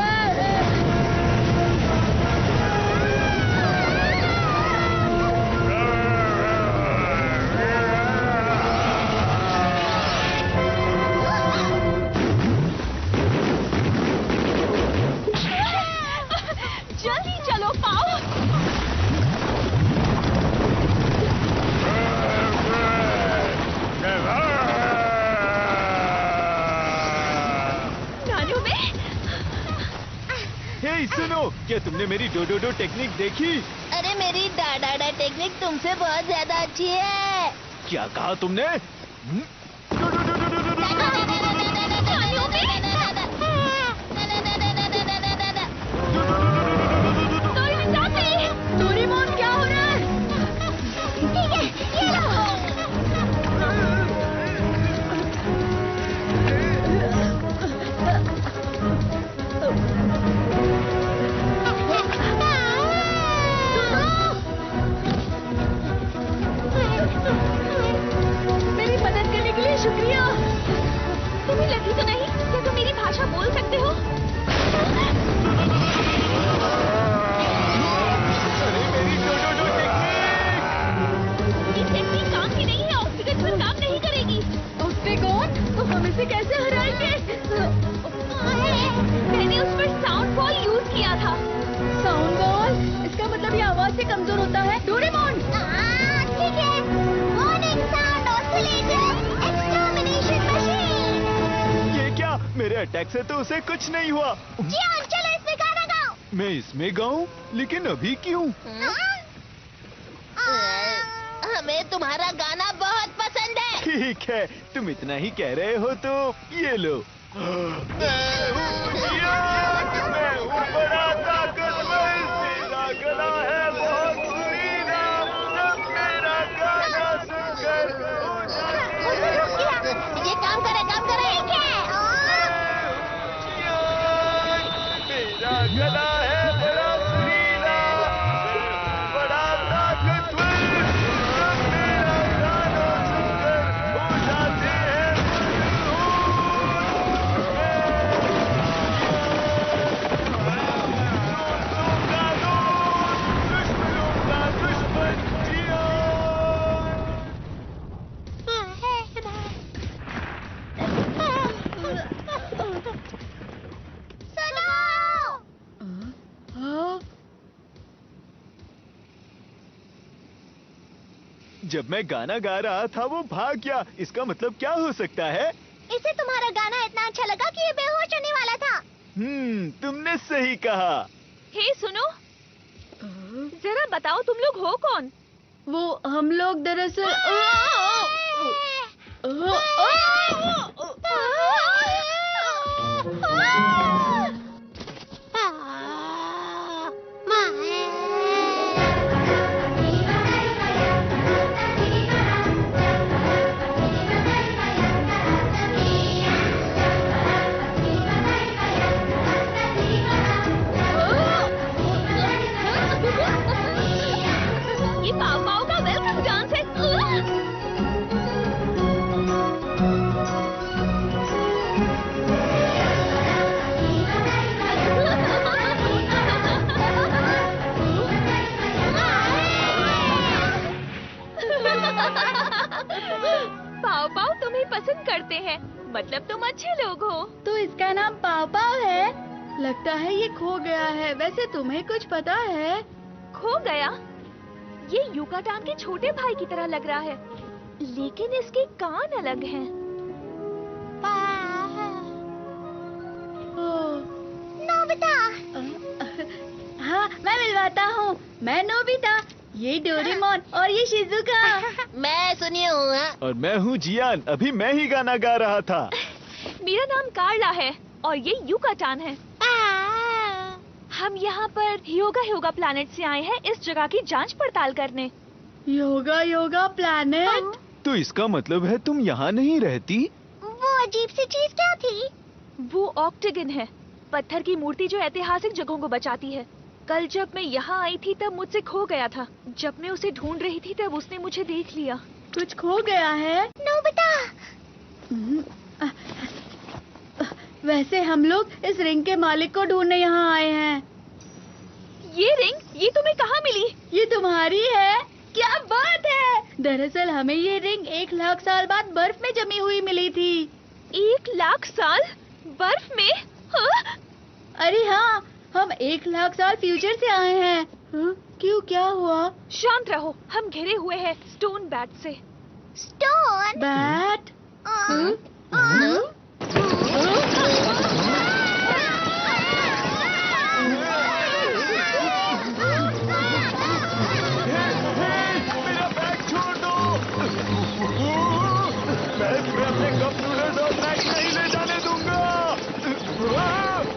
जल्दी चलो पाओ। नानू में हे सुनो, क्या तुमने मेरी डोडोडो टेक्निक देखी? अरे मेरी डाडा टेक्निक तुमसे बहुत ज्यादा अच्छी है। क्या कहा तुमने? डोरेमोन, क्या हो रहा है? मेरी मदद करने के लिए शुक्रिया। तुम्हें लगी तो नहीं? क्या तुम मेरी भाषा बोल सकते हो? अरे मेरी डोडोडो टेक्निक! ये टेक्निक काम की नहीं है, ऑक्सीजन पर काम नहीं करेगी। ऑक्टेगॉन, तो हम इसे कैसे हराएंगे? मैंने उस पर साउंड बॉल यूज किया था। Sound ball? इसका मतलब ये आवाज से कमजोर होता है। डोरेमोन! ठीक है। Warning sound oscillator extermination machine. ये क्या? मेरे अटैक से तो उसे कुछ नहीं हुआ। जियान, चलो इसमें गाना गाओ। मैं इसमें गाऊं? लेकिन अभी क्यों? हमें तुम्हारा गाना बहुत पसंद है। ठीक है, तुम इतना ही कह रहे हो तो ये लो। मैं हूँ बड़ा ताकतवर, मेरा गला है बहुत सुरीला, सब मेरा गाना सुनकर हो जाते हैं। ये काम करे मेरा गला है बड़ा सुरीला, बड़ा ताकतवर, सब मेरा गाना सुनकर हो जाते हैं दुश्मनों का दुश्मन जियान। जब मैं गाना गा रहा था वो भाग गया, इसका मतलब क्या हो सकता है? इसे तुम्हारा गाना इतना अच्छा लगा कि ये बेहोश होने वाला था। तुमने सही कहा। हे सुनो, जरा बताओ तुम लोग हो कौन? वो हम लोग दरअसल ये पाव पाव का वेलकम डांस है। पाव पाव तुम्हें पसंद करते हैं, मतलब तुम अच्छे लोग हो। तो इसका नाम पाव पाव है। लगता है ये खो गया है। वैसे तुम्हें कुछ पता है? खो गया? ये युकाटान के छोटे भाई की तरह लग रहा है, लेकिन इसके कान अलग हैं। नोबिता, हाँ, मैं मिलवाता हूँ। मैं नोबिता, ये डोरेमोन और ये शिजुका। मैं सुनी हूँ। और मैं हूँ जियान, अभी मैं ही गाना गा रहा था। मेरा नाम कार्ला है और ये युकाटान है। हम यहाँ पर योगा प्लैनेट से आए हैं इस जगह की जांच पड़ताल करने। योगा प्लैनेट? तो इसका मतलब है तुम यहाँ नहीं रहती? वो अजीब सी चीज क्या थी? वो ऑक्टेगन है, पत्थर की मूर्ति जो ऐतिहासिक जगहों को बचाती है। कल जब मैं यहाँ आई थी तब मुझसे खो गया था। जब मैं उसे ढूंढ रही थी तब उसने मुझे देख लिया। कुछ खो गया है? नोबिता, वैसे हम लोग इस रिंग के मालिक को ढूंढने यहाँ आए हैं। ये रिंग, ये तुम्हें कहाँ मिली? ये तुम्हारी है? क्या बात है! दरअसल हमें ये रिंग 1 लाख साल बाद बर्फ में जमी हुई मिली थी। 1 लाख साल बर्फ में? हाँ? अरे हाँ, हम 1 लाख साल फ्यूचर से आए हैं। हाँ? क्यों, क्या हुआ? शांत रहो, हम घिरे हुए हैं स्टोन बैट से। स्टोन? बैट? मेरा बैग छोड़ दो। मैं तुम्हें अपने कप नूडल्स और स्नैक्स नहीं ले जाने दूंगा।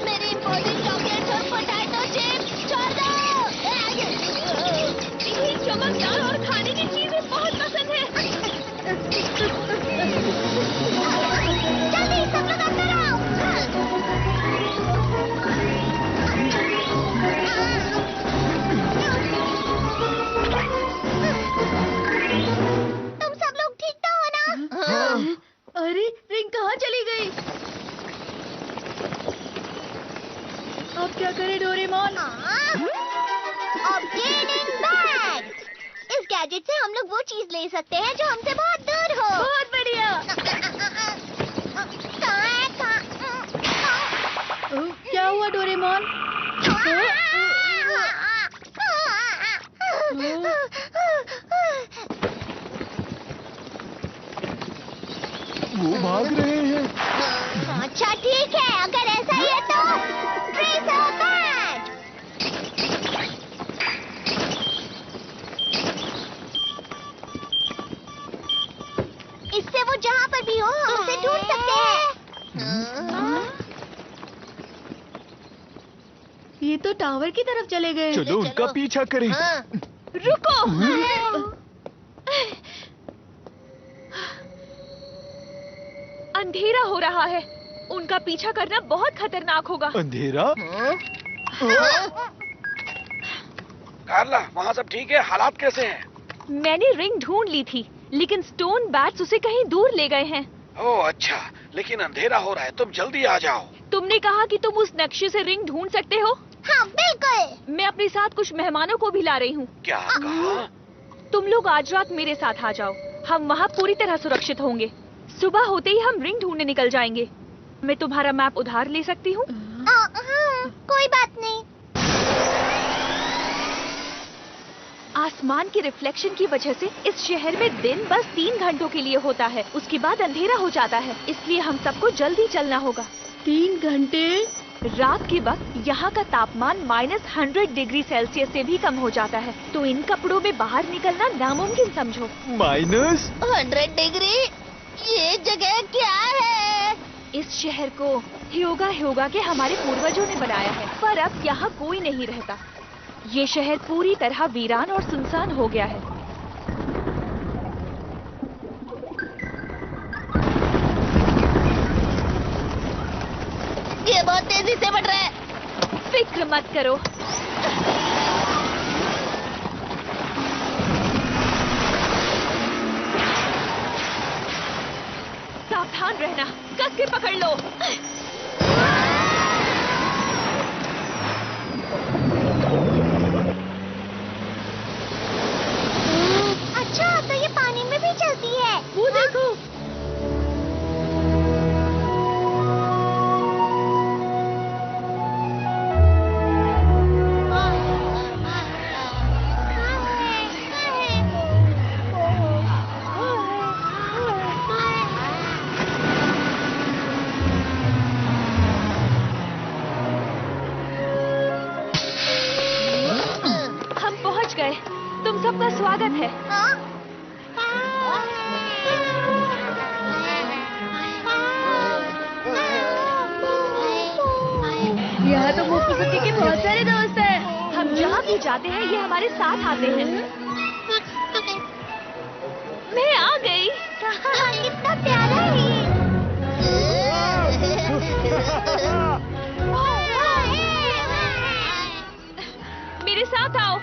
मेरे इम्पोर्टेंट चॉकलेट्स और पोटैटो चिप्स छोड़ दो। इन्हें चमकदार और खाने की चीजें बहुत पसंद है। जल्दी सब लोग अंदर आओ। तुम सब लोग ठीक तो हो ना? अरे रिंग कहाँ चली गई? अब क्या करें डोरेमोन? Obtaining bag. इस गैजेट से हम लोग वो चीज ले सकते हैं जो हमसे बहुत दूर हो। बहुत बढ़िया। क्या हुआ डोरेमोन? वो भाग रहे हैं। अच्छा ठीक है, अगर ऐसा ही है तो ट्रेसर बैग। इससे वो ये तो टावर की तरफ चले गए। चलो उनका पीछा करें। हाँ, रुको। अंधेरा हो रहा है, उनका पीछा करना बहुत खतरनाक होगा। अंधेरा? कार्ला, वहाँ सब ठीक है? हालात कैसे हैं? मैंने रिंग ढूंढ ली थी, लेकिन स्टोन बैट्स उसे कहीं दूर ले गए हैं। ओह अच्छा, लेकिन अंधेरा हो रहा है, तुम जल्दी आ जाओ। तुमने कहा कि तुम उस नक्शे से रिंग ढूंढ सकते हो। हाँ बिल्कुल। मैं अपने साथ कुछ मेहमानों को भी ला रही हूँ। क्या कहा? तुम लोग आज रात मेरे साथ आ जाओ, हम वहाँ पूरी तरह सुरक्षित होंगे। सुबह होते ही हम रिंग ढूंढने निकल जाएंगे। मैं तुम्हारा मैप उधार ले सकती हूँ? कोई बात नहीं। आसमान की रिफ्लेक्शन की वजह से इस शहर में दिन बस 3 घंटों के लिए होता है, उसके बाद अंधेरा हो जाता है, इसलिए हम सबको जल्दी चलना होगा। 3 घंटे? रात के वक्त यहाँ का तापमान -100 डिग्री सेल्सियस से भी कम हो जाता है, तो इन कपड़ों में बाहर निकलना नामुमकिन समझो। -100 डिग्री? ये जगह क्या है? इस शहर को ह्योगा के हमारे पूर्वजों ने बनाया है, पर अब यहाँ कोई नहीं रहता। ये शहर पूरी तरह वीरान और सुनसान हो गया है। ये बहुत तेजी से बढ़ रहा है। फिक्र मत करो। सावधान रहना, कस के पकड़ लो। अच्छा, तो ये पानी में भी चलती है। वो देखो। हम पहुंच गए। तुम सबका स्वागत है। यहाँ तो मोफुसुकी के बहुत सारे दोस्त हैं। हम जहाँ भी जाते हैं ये हमारे साथ आते हैं। मैं आ गई। कितना प्यारा है ये। मेरे साथ आओ।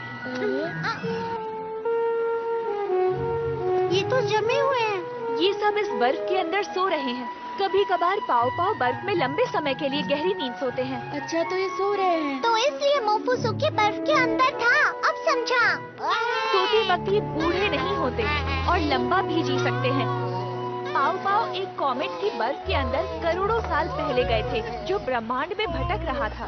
ये तो जमे हुए हैं। ये सब इस बर्फ के अंदर सो रहे हैं। कभी कभार पाव बर्फ में लंबे समय के लिए गहरी नींद सोते हैं। अच्छा, तो ये सो रहे हैं। तो इसलिए मोफुसुकी बर्फ के अंदर था। अब समझा। सोते वक्त ये बूढ़े नहीं होते और लंबा भी जी सकते हैं। पाव एक कॉमेट की बर्फ के अंदर करोड़ों साल पहले गए थे, जो ब्रह्मांड में भटक रहा था।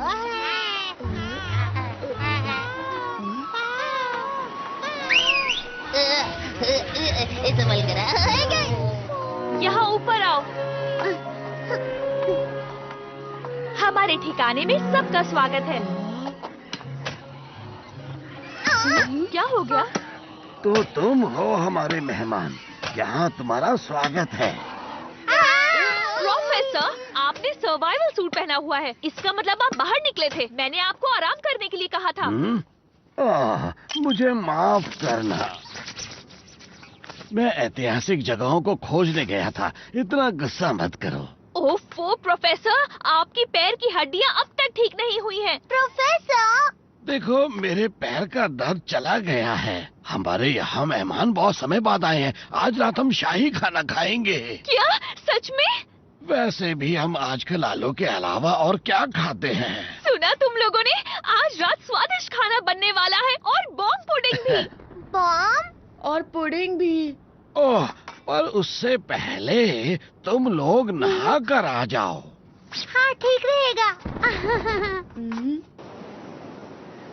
संभल कर। यहाँ ऊपर आओ। हमारे ठिकाने में सबका स्वागत है। क्या हो गया? तो तुम हो हमारे मेहमान, यहाँ तुम्हारा स्वागत है। प्रोफेसर, आपने सर्वाइवल सूट पहना हुआ है, इसका मतलब आप बाहर निकले थे। मैंने आपको आराम करने के लिए कहा था। मुझे माफ करना, मैं ऐतिहासिक जगहों को खोजने गया था। इतना गुस्सा मत करो। ओफो प्रोफेसर, आपकी पैर की हड्डियाँ अब तक ठीक नहीं हुई हैं। प्रोफेसर, देखो, मेरे पैर का दर्द चला गया है। हमारे यहाँ मेहमान बहुत समय बाद आए हैं। आज रात हम शाही खाना खाएंगे। क्या सच में? वैसे भी हम आजकल आलू के अलावा और क्या खाते हैं? सुना तुम लोगों ने? आज रात स्वादिष्ट खाना बनने वाला है और बॉम्ब पुडिंग भी। बॉम्ब और पुडिंग भी। ओह, पर उससे पहले तुम लोग नहा कर आ जाओ। हाँ, ठीक रहेगा।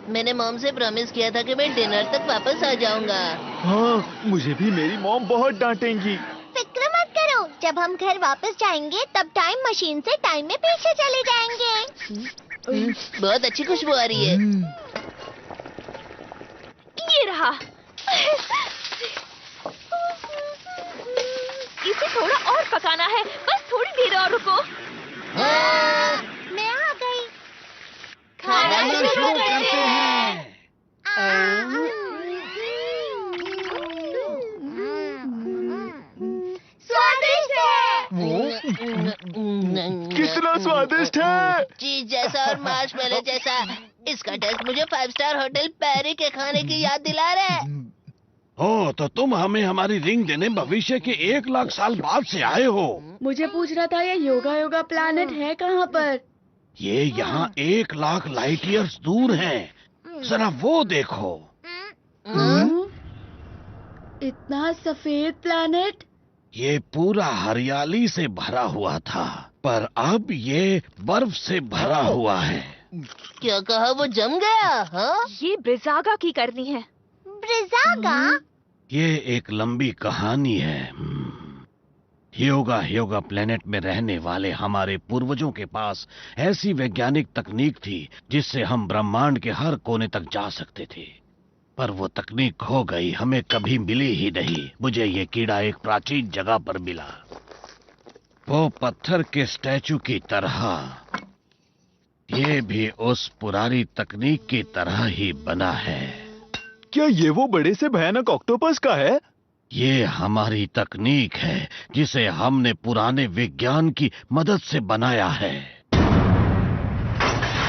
मैंने मॉम से प्रॉमिस किया था कि मैं डिनर तक वापस आ जाऊंगा। हाँ, मुझे भी मेरी मॉम बहुत डांटेंगी। फिक्र मत करो, जब हम घर वापस जाएंगे तब टाइम मशीन से टाइम में पीछे चले जाएंगे। बहुत अच्छी खुशबू आ रही है। ये रहा। इसे थोड़ा और पकाना है, बस थोड़ी देर और रुको। मैं आ गई। खाना शुरू स्वादिष्ट है। चीज जैसा और मार्शमेलो जैसा। इसका टेस्ट मुझे 5 स्टार होटल पैरी के खाने की याद दिला रहा है। हो तो तुम हमें हमारी रिंग देने भविष्य के 1 लाख साल बाद से आए हो। मुझे पूछ रहा था ये योगा योगा प्लैनेट है कहाँ पर? ये यहाँ 1 लाख लाइट ईयर्स दूर है। जरा वो देखो। इतना सफेद प्लैनेट? ये पूरा हरियाली से भरा हुआ था, पर अब ये बर्फ से भरा हुआ है। क्या कहा, वो जम गया? हाँ? ये ब्रिजागा की करनी है। ब्रिजागा? ये एक लंबी कहानी है। ह्योगा प्लेनेट में रहने वाले हमारे पूर्वजों के पास ऐसी वैज्ञानिक तकनीक थी जिससे हम ब्रह्मांड के हर कोने तक जा सकते थे, पर वो तकनीक खो गई, हमें कभी मिली ही नहीं। मुझे ये कीड़ा एक प्राचीन जगह पर मिला, वो पत्थर के स्टैचू की तरह। ये भी उस पुरानी तकनीक की तरह ही बना है। क्या ये वो बड़े से भयानक ऑक्टोपस का है? ये हमारी तकनीक है जिसे हमने पुराने विज्ञान की मदद से बनाया है,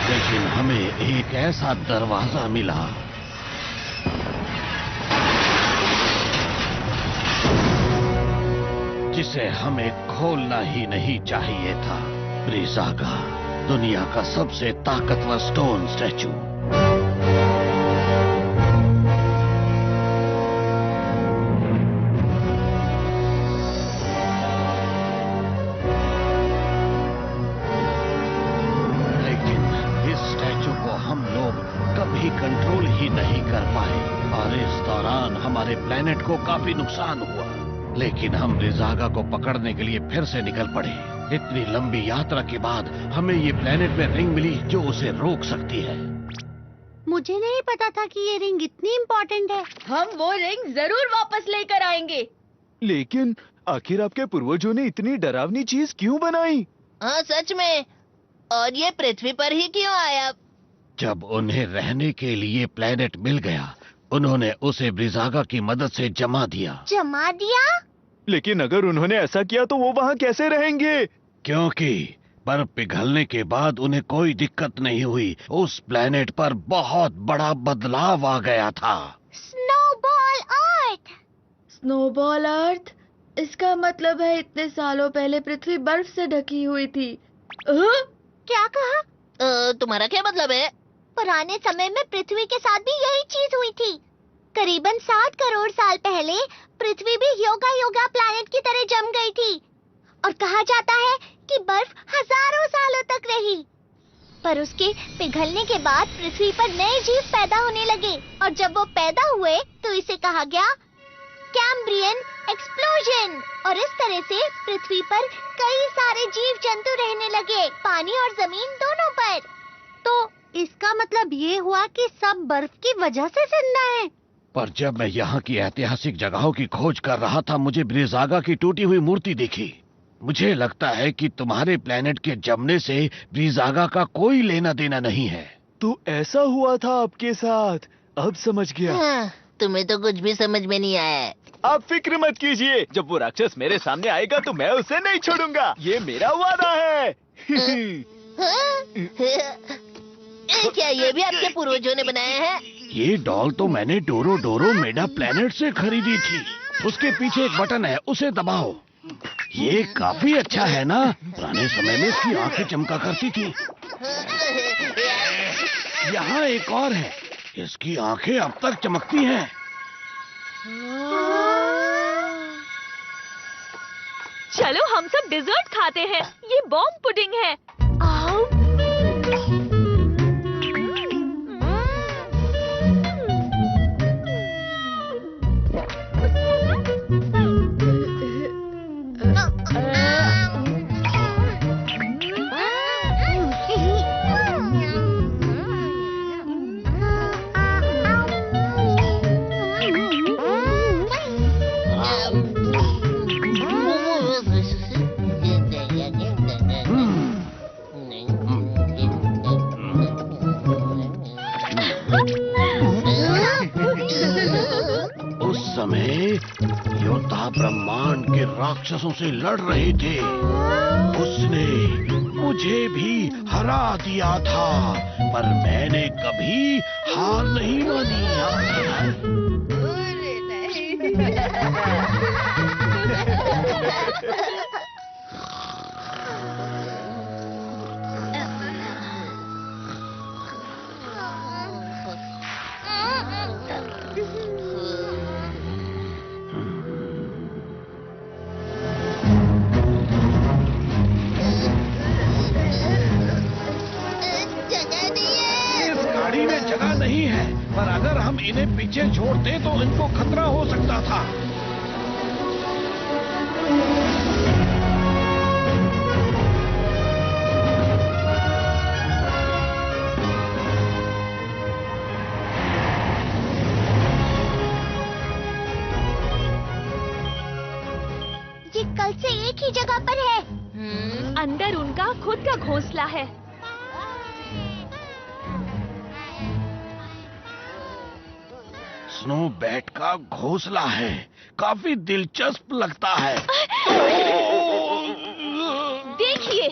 लेकिन हमें एक ऐसा दरवाजा मिला जिसे हमें खोलना ही नहीं चाहिए था। ब्रिजागा, दुनिया का सबसे ताकतवर स्टोन स्टैचू। कभी कंट्रोल ही नहीं कर पाए और इस दौरान हमारे प्लेनेट को काफी नुकसान हुआ, लेकिन हम ब्रिजागा को पकड़ने के लिए फिर से निकल पड़े। इतनी लंबी यात्रा के बाद हमें ये प्लेनेट में रिंग मिली जो उसे रोक सकती है। मुझे नहीं पता था कि ये रिंग इतनी इम्पोर्टेंट है। हम वो रिंग जरूर वापस लेकर आएंगे। लेकिन आखिर आपके पूर्वजों ने इतनी डरावनी चीज क्यों बनाई? हाँ सच में, और ये पृथ्वी पर ही क्यों आया? जब उन्हें रहने के लिए प्लेनेट मिल गया, उन्होंने उसे ब्रिजागा की मदद से जमा दिया। जमा दिया? लेकिन अगर उन्होंने ऐसा किया तो वो वहाँ कैसे रहेंगे? क्योंकि बर्फ पिघलने के बाद उन्हें कोई दिक्कत नहीं हुई। उस प्लेनेट पर बहुत बड़ा बदलाव आ गया था। स्नोबॉल अर्थ। स्नोबॉल अर्थ? इसका मतलब है इतने सालों पहले पृथ्वी बर्फ से ढकी हुई थी। क्या कहा? तुम्हारा क्या मतलब है? पुराने समय में पृथ्वी के साथ भी यही चीज हुई थी। करीबन 7 करोड़ साल पहले पृथ्वी भी योगा प्लैनेट की तरह जम गई थी, और कहा जाता है कि बर्फ हजारों सालों तक रही। पर उसके पिघलने के बाद पृथ्वी पर नए जीव पैदा होने लगे, और जब वो पैदा हुए तो इसे कहा गया कैम्ब्रियन एक्सप्लोजन। और इस तरह से पृथ्वी पर कई सारे जीव जंतु रहने लगे, पानी और जमीन दोनों पर। तो इसका मतलब ये हुआ कि सब बर्फ की वजह से जिंदा है। पर जब मैं यहाँ की ऐतिहासिक जगहों की खोज कर रहा था, मुझे ब्रिजागा की टूटी हुई मूर्ति दिखी। मुझे लगता है कि तुम्हारे प्लेनेट के जमने से ब्रिजागा का कोई लेना देना नहीं है। तो ऐसा हुआ था आपके साथ? अब समझ गया। हाँ, तुम्हें तो कुछ भी समझ में नहीं आया है। आप फिक्र मत कीजिए, जब वो राक्षस मेरे सामने आएगा तो मैं उसे नहीं छोड़ूंगा, ये मेरा वादा है। क्या ये भी आपके पूर्वजों ने बनाया है? ये डॉल तो मैंने डोरो मेडा प्लेनेट से खरीदी थी। उसके पीछे एक बटन है, उसे दबाओ। ये काफी अच्छा है ना? पुराने समय में इसकी आंखें चमका करती थी। यहाँ एक और है, इसकी आंखें अब तक चमकती हैं। चलो हम सब डिजर्ट खाते हैं। ये बॉम्ब पुडिंग है। आओ। योद्धा ब्रह्मांड के राक्षसों से लड़ रहे थे। उसने मुझे भी हरा दिया था, पर मैंने कभी हार नहीं मानी। अरे नहीं। इस गाड़ी में जगह नहीं है, पर अगर हम इन्हें पीछे छोड़ते तो इनको खतरा हो सकता था। ये कल से एक ही जगह पर है। अंदर उनका खुद का घोंसला है। स्नो बैट का घोंसला है, काफी दिलचस्प लगता है। देखिए,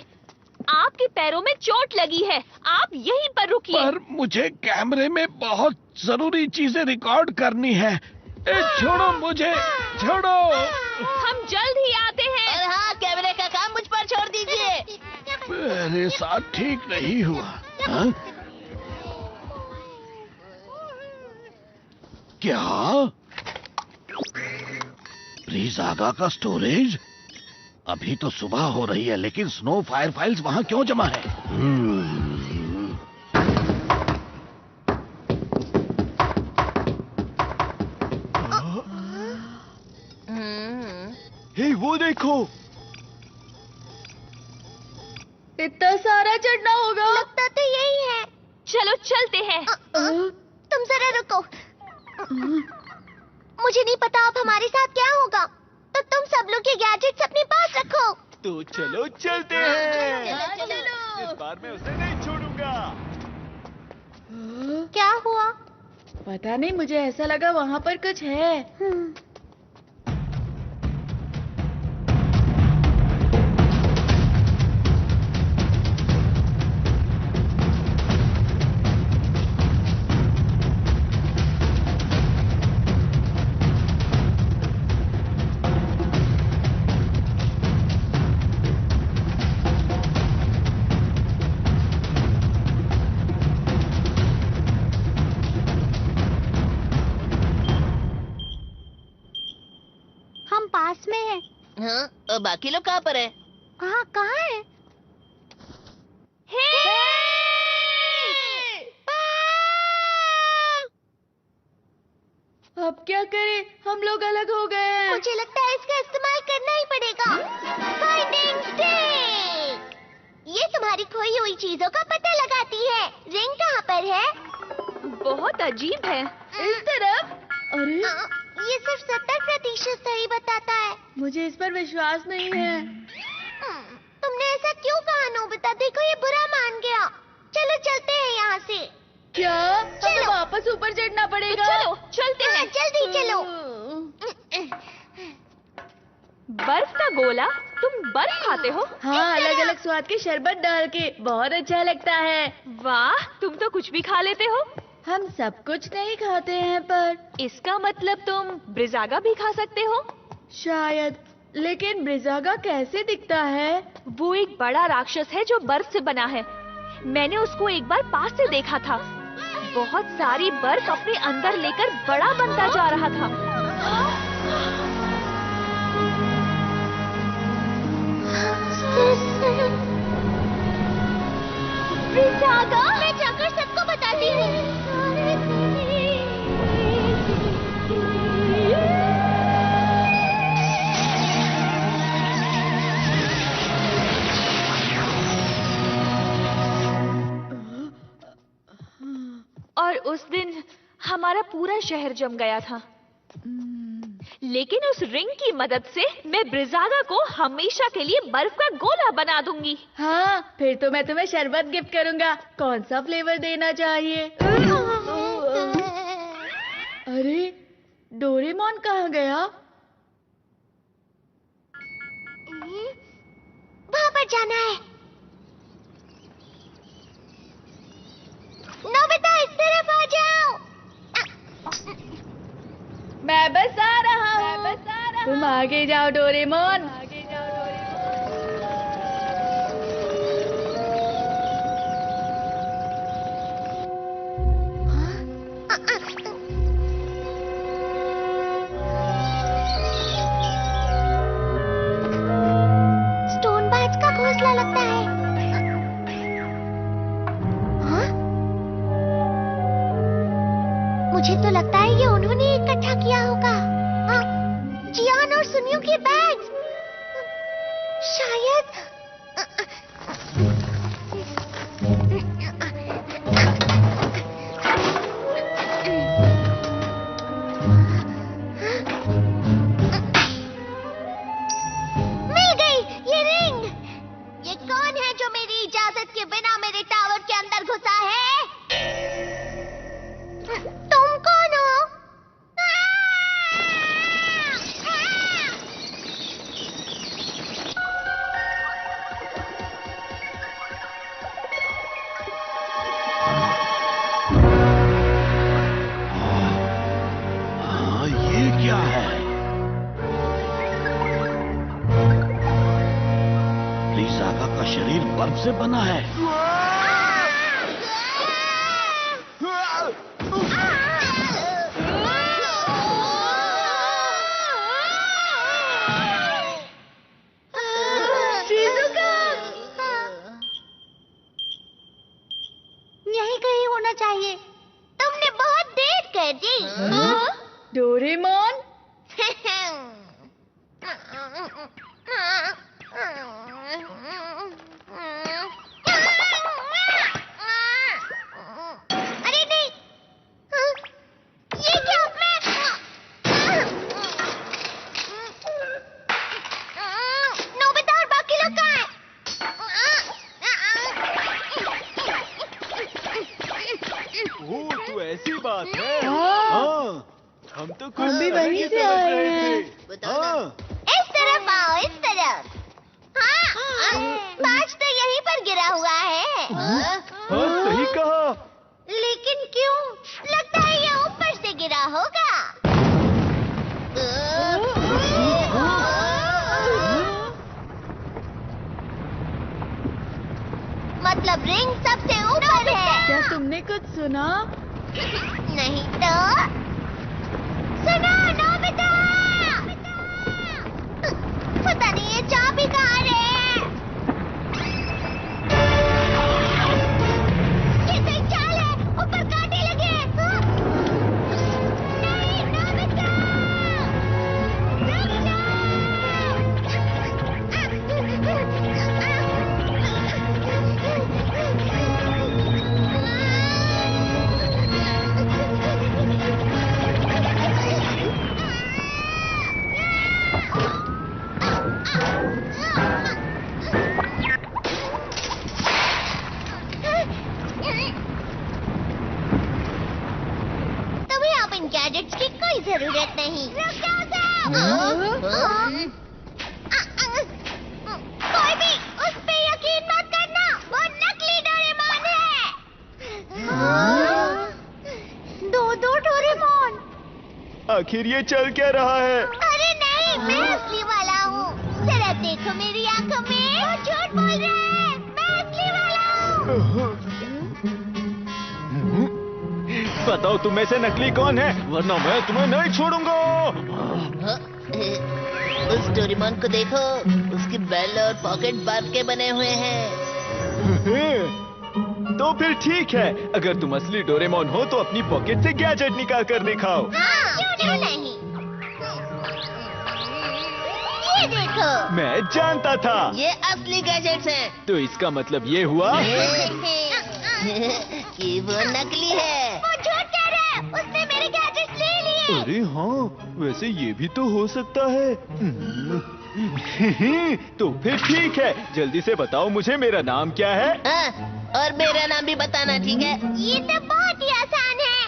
आपके पैरों में चोट लगी है, आप यहीं पर रुकिए। पर मुझे कैमरे में बहुत जरूरी चीजें रिकॉर्ड करनी है। छोड़ो मुझे, छोड़ो। हम जल्द ही आते हैं। और हाँ, कैमरे का काम मुझ पर छोड़ दीजिए। मेरे साथ ठीक नहीं हुआ। हाँ? क्या? ब्रिजागा का स्टोरेज? अभी तो सुबह हो रही है, लेकिन स्नो फायर फाइल्स वहां क्यों जमा है? हे, वो देखो। इतना सारा चढ़ना होगा। लगता तो यही है। चलो चलते हैं। तुम जरा रुको। मुझे नहीं पता अब हमारे साथ क्या होगा, तो तुम सब लोग ये गैजेट्स अपने पास रखो। तो चलो चलते हैं। चलो। इस बार मैं उसे नहीं छोड़ूंगा। क्या हुआ? पता नहीं, मुझे ऐसा लगा वहाँ पर कुछ है। हम पास में हैं। हाँ, और बाकी लोग कहाँ पर है? कहाँ कहाँ है? अब क्या करें? हम लोग अलग हो गए हैं। मुझे लगता है इसका इस्तेमाल करना ही पड़ेगा। Finding stick. ये तुम्हारी खोई हुई चीजों का पता लगाती है। रिंग कहाँ पर है? बहुत अजीब है। इस तरफ। अरे, ये सिर्फ 70% सही बताता है। मुझे इस पर विश्वास नहीं है। तुमने ऐसा क्यों कहा नोबिता? देखो ये बुरा मान गया। चलो चलते हैं यहाँ से। क्या हमें चलो। वापस ऊपर चढ़ना तो पड़ेगा? चलो चलते हाँ, हैं। जल्दी चलो। बर्फ का गोला? तुम बर्फ खाते हो? हाँ, अलग अलग स्वाद के शरबत डाल के बहुत अच्छा लगता है। वाह, तुम तो कुछ भी खा लेते हो। हम सब कुछ नहीं खाते हैं, पर इसका मतलब तुम ब्रिजागा भी खा सकते हो? शायद। लेकिन ब्रिजागा कैसे दिखता है? वो एक बड़ा राक्षस है जो बर्फ से बना है। मैंने उसको एक बार पास से देखा था। बहुत सारी बर्फ अपने अंदर लेकर बड़ा बनता जा रहा था। ब्रिजागा, मैं जाकर सबको बताती हूँ। और उस दिन हमारा पूरा शहर जम गया था। लेकिन उस रिंग की मदद से मैं ब्रिजागा को हमेशा के लिए बर्फ का गोला बना दूंगी। हाँ, फिर तो मैं तुम्हें शरबत गिफ्ट करूंगा। कौन सा फ्लेवर देना चाहिए? अरे, डोरेमोन कहाँ गया? वहाँ पर जाना है। आगे जाओ डोरेमोन। स्टोन बाज का घोंसला लगता है। हाँ? मुझे तो लगता है ये उन्होंने इकट्ठा किया होगा। हाँ, जियान और सुनियो के बैग्स। शायद मिल गई ये रिंग। ये कौन है जो मेरी इजाजत के बिना मेरे टावर के अंदर घुसा है? तुम कौन हो? हाँ, ये क्या है? लिसागा का शरीर बर्फ से बना है। यहीं कहीं होना चाहिए। तुमने बहुत देर कर दी। डोरेमोन, अरे नहीं, ये क्या? नोबिता और बाकी लोग कहाँ हैं? ओह, तो ऐसी बात है। हाँ। हाँ, हम तो कुछ हम भी अलग वहीं ही से समझ आए रहे हैं। थे। बताओ ना। हाँ, इस तरफ आओ, इस तरफ। हाँ, बाज तो यहीं पर गिरा हुआ है। हाँ, सही कहा। लेकिन क्यों? लगता है ये ऊपर से गिरा होगा। मतलब रिंग सबसे ऊपर है। क्या तुमने कुछ सुना? नहीं तो सुनो नोबिता। पता नहीं ये चाबी कहाँ है। ये तो एक चाल है, ऊपर कांटे लगे हैं। नहीं नोबिता, रुक तुम्हें अब इन गैजेट्स की कोई जरूरत नहीं। रुक जाओ कोई भी उस पे यकीन मत करना, वो नकली डोरेमोन है। दो डोरेमोन। आखिर ये चल क्या रहा है? अरे नहीं, मैं असली वाला हूँ। जरा देखो मेरी आंखों में, वो झूठ बोल रहा है। मैं असली वाला हूँ। बताओ तुम में से नकली कौन है, वरना मैं तुम्हें नहीं छोड़ूंगा। उस डोरेमोन को देखो, उसकी बेल और पॉकेट बर्फ के बने हुए हैं। तो फिर ठीक है, अगर तुम असली डोरेमोन हो तो अपनी पॉकेट से गैजेट निकाल कर दिखाओ। हाँ, क्यों नहीं? ये देखो। मैं जानता था। ये असली गैजेट्स हैं। तो इसका मतलब ये हुआ कि वो नकली है। वो झूठ कह रहा है, उसने मेरे गैजेट्स ले लिए। अरे हाँ, वैसे ये भी तो हो सकता है। तो फिर ठीक है, जल्दी से बताओ मुझे मेरा नाम क्या है। हाँ, और मेरा नाम भी बताना, ठीक है? ये तो बहुत ही आसान है।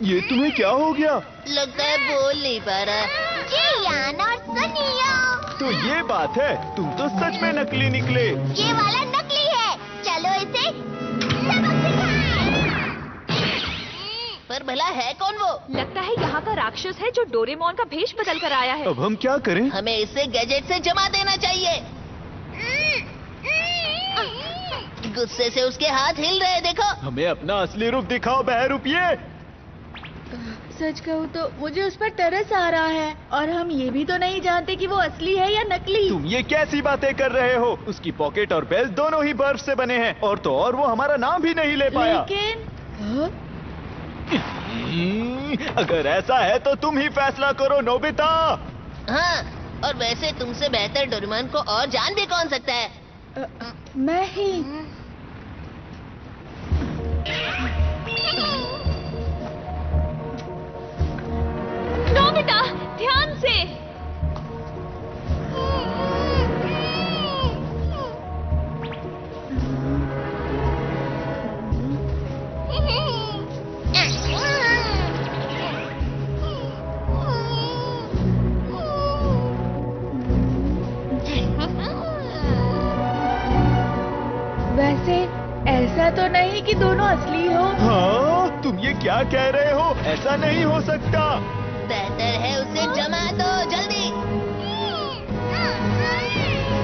ये तुम्हें क्या हो गया? लगता है बोल नहीं पा रहा। जियान और सुनियो। तो ये बात है, तुम तो सच में नकली निकले। ये वाला नकली है। चलो इसे सबक सिखाएं। पर भला है कौन वो? लगता है यहाँ का राक्षस है जो डोरेमोन का भेष बदल कर आया है। अब हम क्या करें? हमें इसे गैजेट से जमा देना चाहिए। गुस्से से उसके हाथ हिल रहे, देखो। हमें अपना असली रूप दिखाओ बहरूपिये। सच कहूँ तो मुझे उस पर तरस आ रहा है, और हम ये भी तो नहीं जानते कि वो असली है या नकली। तुम ये कैसी बातें कर रहे हो? उसकी पॉकेट और बेल्ट दोनों ही बर्फ से बने हैं, और तो और वो हमारा नाम भी नहीं ले पाया। लेकिन हाँ? अगर ऐसा है तो तुम ही फैसला करो नोबिता। हाँ, और वैसे तुमसे बेहतर डोरेमोन को और जान भी कौन सकता है? मैं ही। नोबिता, ध्यान से। वैसे ऐसा तो नहीं कि दोनों असली हो। हाँ, तुम ये क्या कह रहे हो? ऐसा नहीं हो सकता। बेहतर है उसे जमा दो, जल्दी।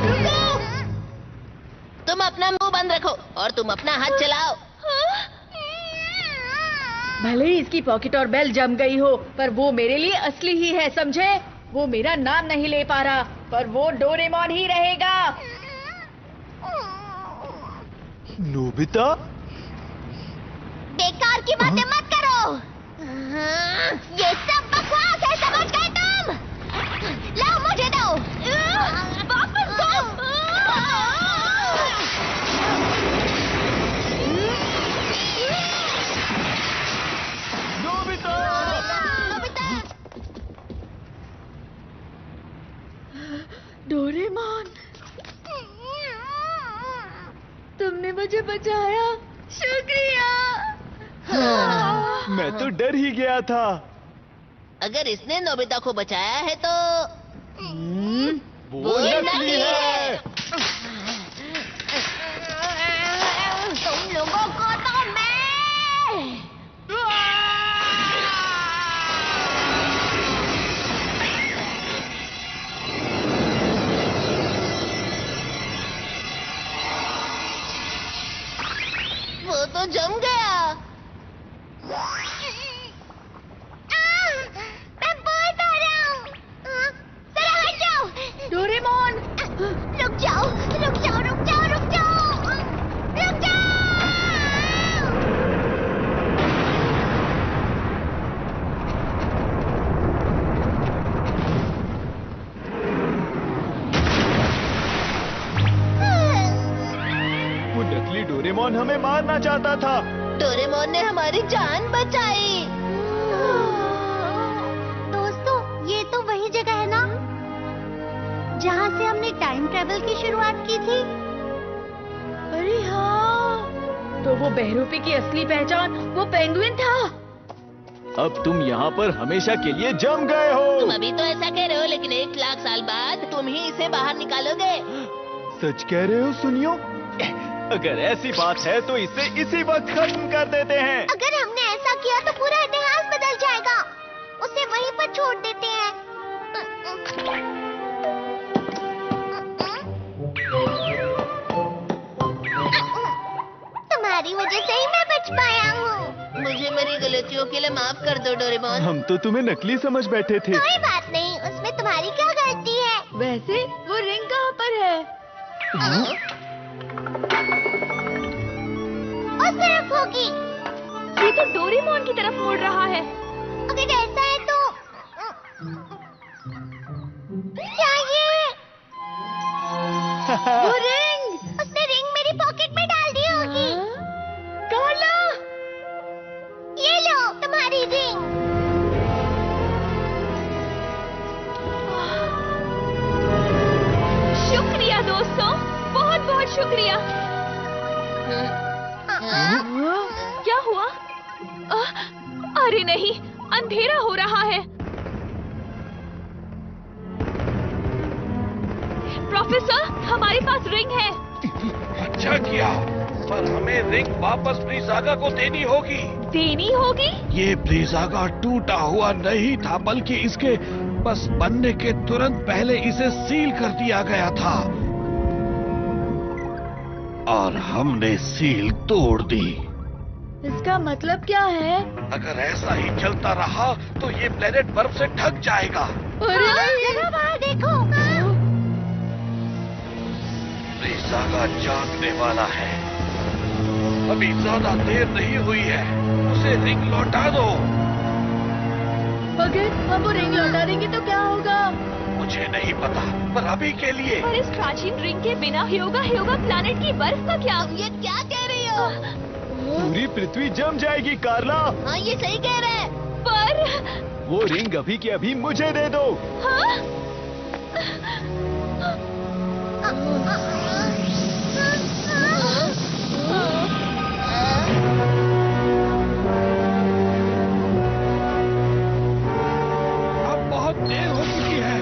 रुको। तुम अपना मुंह बंद रखो और तुम अपना हाथ चलाओ। भले ही इसकी पॉकेट और बेल जम गई हो, पर वो मेरे लिए असली ही है, समझे? वो मेरा नाम नहीं ले पा रहा, पर वो डोरेमोन ही रहेगा। नोबिता? बेकार की बातें मत करो। ये सब बकवास है, समझ गए तुम? लाओ, मुझे दो। वापस दो। नोबिता! डोरेमोन, तुमने मुझे बचाया, शुक्रिया। मैं तो डर ही गया था। अगर इसने नोबिता को बचाया है तो वो नकली है। तुम लोगों को तो मैं। वो तो जम गया। मैं बहुत आ रहा हूँ। जरा हट जाओ। डोरेमोन, रुक जाओ, रुक जाओ, रुक जाओ, रुक जाओ, रुक जाओ। वो नकली डोरेमोन हमें मारना चाहता था। डोरेमोन ने हमारी जान बचाई। दोस्तों, ये तो वही जगह है ना जहाँ से हमने टाइम ट्रेवल की शुरुआत की थी। अरे हाँ, तो वो बहरूपी की असली पहचान वो पेंगुइन था। अब तुम यहाँ पर हमेशा के लिए जम गए हो। तुम अभी तो ऐसा कह रहे हो, लेकिन 1 लाख साल बाद तुम ही इसे बाहर निकालोगे। सच कह रहे हो? सुनियो, अगर ऐसी बात है तो इसे इसी वक्त खत्म कर देते हैं। अगर हमने ऐसा किया तो पूरा इतिहास बदल जाएगा। उसे वहीं पर छोड़ देते हैं। तुम्हारी वजह से ही मैं बच पाया हूँ। मुझे मेरी गलतियों के लिए माफ कर दो डोरेमोन। हम तो तुम्हें नकली समझ बैठे थे। कोई बात नहीं, उसमें तुम्हारी क्या गलती है? वैसे वो रिंग कहाँ पर है? उस तरफ होगी। ये तो डोरेमोन की तरफ मुड़ रहा है। अगर ऐसा है तो क्या ये? वो रिंग! उसने रिंग मेरी पॉकेट में डाल दी होगी। कार्ला! ये लो तुम्हारी रिंग। शुक्रिया दोस्तों, बहुत बहुत शुक्रिया। क्या हुआ? अरे नहीं, अंधेरा हो रहा है। प्रोफेसर, हमारे पास रिंग है। अच्छा किया, पर हमें रिंग वापस प्रीसागा को देनी होगी। देनी होगी। ये ब्रीज़ागा टूटा हुआ नहीं था, बल्कि इसके बस बनने के तुरंत पहले इसे सील कर दिया गया था और हमने सील तोड़ दी। इसका मतलब क्या है? अगर ऐसा ही चलता रहा तो ये प्लेनेट बर्फ से ढक जाएगा। अरे जरा बाहर देखो। ब्रीज़ागा जागने वाला है। अभी ज्यादा देर नहीं हुई है, उसे रिंग लौटा दो। अगर हम वो रिंग लौटा देंगे तो क्या होगा? मुझे नहीं पता, पर अभी के लिए। पर इस प्राचीन रिंग के बिना ह्योगा प्लैनेट की बर्फ का क्या? ये क्या कह रही हो? पूरी पृथ्वी जम जाएगी कार्ला। हाँ, ये सही कह रहे हैं। पर वो रिंग अभी के अभी मुझे दे दो। हाँ? अब बहुत देर हो चुकी है।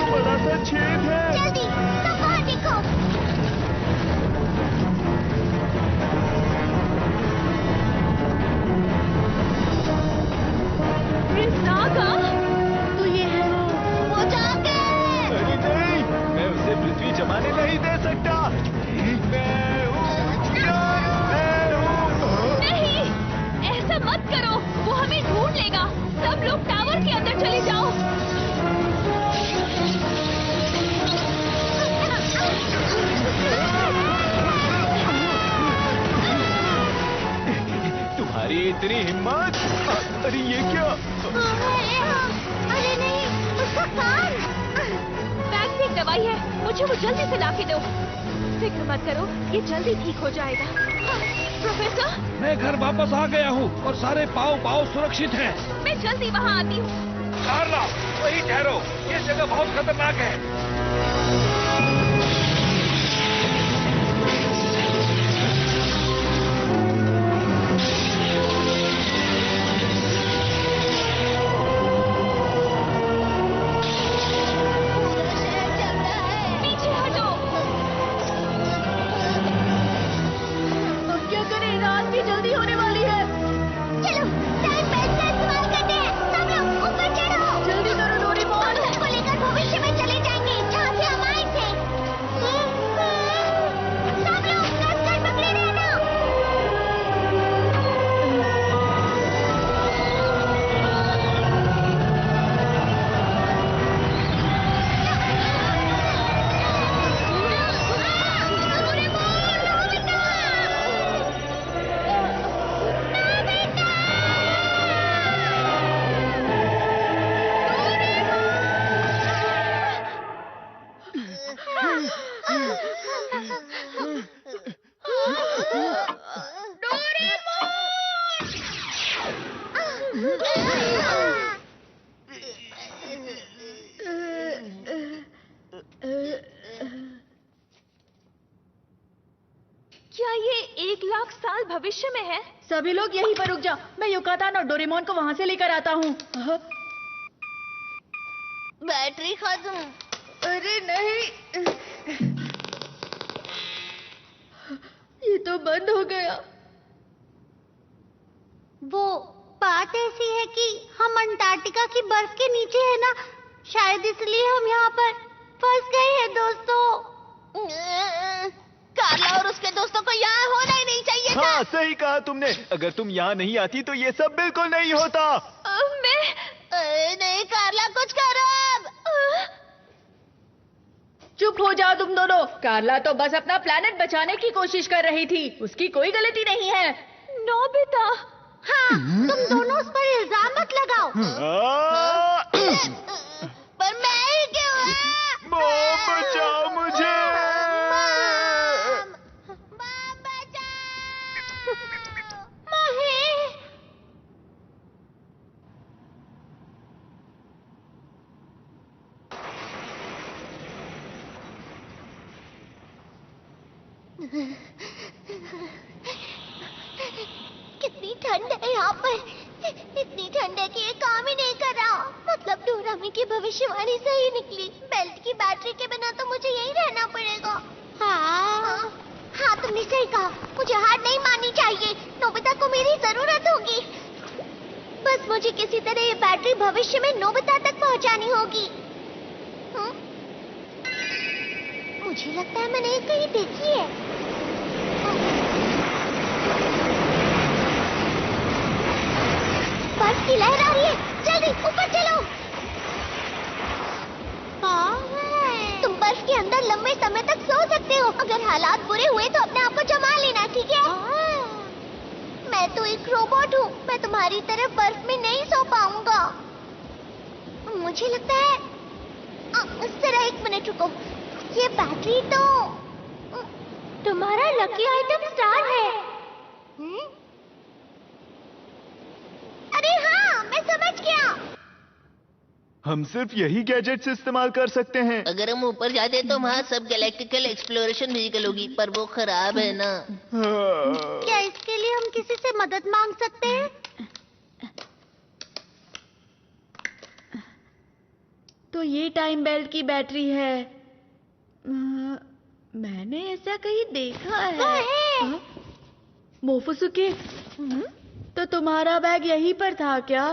बड़ा सा छेद है। जल्दी सब बाहर देखो। ब्रीज़ागा? तो ये है वो जाग गए। अरे नहीं, मैं उसे पृथ्वी जमाने नहीं दे सकता। मैं हूँ। नहीं, ऐसा मत करो, वो हमें ढूंढ लेगा। सब लोग टावर के अंदर चले जाओ। तुम्हारी इतनी हिम्मत? अरे ये क्या? अरे नहीं, उसका कान। बैग में एक दवाई है, मुझे वो जल्दी से लाके दो। फिक्र मत करो, ये जल्दी ठीक हो जाएगा। प्रोफेसर, मैं घर वापस आ गया हूँ और सारे पाँव सुरक्षित हैं। मैं जल्दी वहाँ आती हूँ। कार्ला, वहीं ठहरो, ये जगह बहुत खतरनाक है। पीछे हटो। अब क्या करें? रात भी जल्दी होने वाली है। चलो, टाइम बेल्ट का इस्तेमाल करते हैं। सब लोग ऊपर चढ़ो। जल्दी करो डोरेमोन। हम सबको लेकर भविष्य में चले जाएंगे, जहाँ से हम आए थे। सब लोग कसकर पकड़े रहना। क्या ये 1,00,000 साल भविष्य में है? सभी लोग यहीं पर रुक जाओ, मैं युकातान और डोरेमोन को वहाँ से लेकर आता हूँ। बैटरी खत्म। अरे नहीं, ये तो बंद हो गया। वो बात ऐसी है कि हम अंटार्कटिका की बर्फ के नीचे है ना, शायद इसलिए हम यहाँ पर फंस गए हैं दोस्तों। कार्ला और उसके दोस्तों को यहाँ होना ही नहीं चाहिए था। हाँ, सही कहा तुमने। अगर तुम यहाँ नहीं आती तो ये सब बिल्कुल नहीं होता। नहीं कार्ला, कुछ करो अब। चुप चुप हो जाओ तुम दोनों। कार्ला तो बस अपना प्लेनेट बचाने की कोशिश कर रही थी, उसकी कोई गलती नहीं है। नोबिता, हाँ, तुम दोनों उस पर इल्जाम मत लगाओ। पर मैं ही क्यों? मॉम बचाओ मुझे। मॉम बचाओ। मही। कितनी ठंड है यहाँ पर। इतनी ठंड है कि ये काम ही नहीं कर रहा। मतलब डोरामी की भविष्यवाणी सही निकली। बेल्ट की बैटरी के बिना तो मुझे यहीं रहना पड़ेगा। हाँ, तुमने सही कहा। मुझे हार नहीं माननी चाहिए। नोबिता को मेरी जरूरत होगी। बस मुझे किसी तरह ये बैटरी भविष्य में नोबिता तक पहुँचानी होगी। मुझे लगता है मैंने ये कहीं देखी है। बर्फ की लहर आ रही है। जल्दी ऊपर चलो। तुम बर्फ के अंदर लंबे समय तक सो सकते हो। अगर हालात बुरे हुए तो अपने आप को जमा लेना, ठीक है? मैं तो एक रोबोट हूँ। मैं तुम्हारी तरह बर्फ में नहीं सो पाऊंगा। मुझे लगता है जरा एक मिनट रुको। ये बैटरी तो तुम्हारा लकी आइटम स्टार है। अरे हाँ, मैं समझ गया। हम सिर्फ यही गैजेट्स इस्तेमाल कर सकते हैं। अगर हम ऊपर जाते तो वहाँ सब गैलेक्टिकल एक्सप्लोरेशन व्हीकल होगी, पर वो खराब है ना। क्या इसके लिए हम किसी से मदद मांग सकते हैं? तो ये टाइम बेल्ट की बैटरी है। मैंने ऐसा कहीं देखा है। मोफुसुके, तो तुम्हारा बैग यहीं पर था क्या?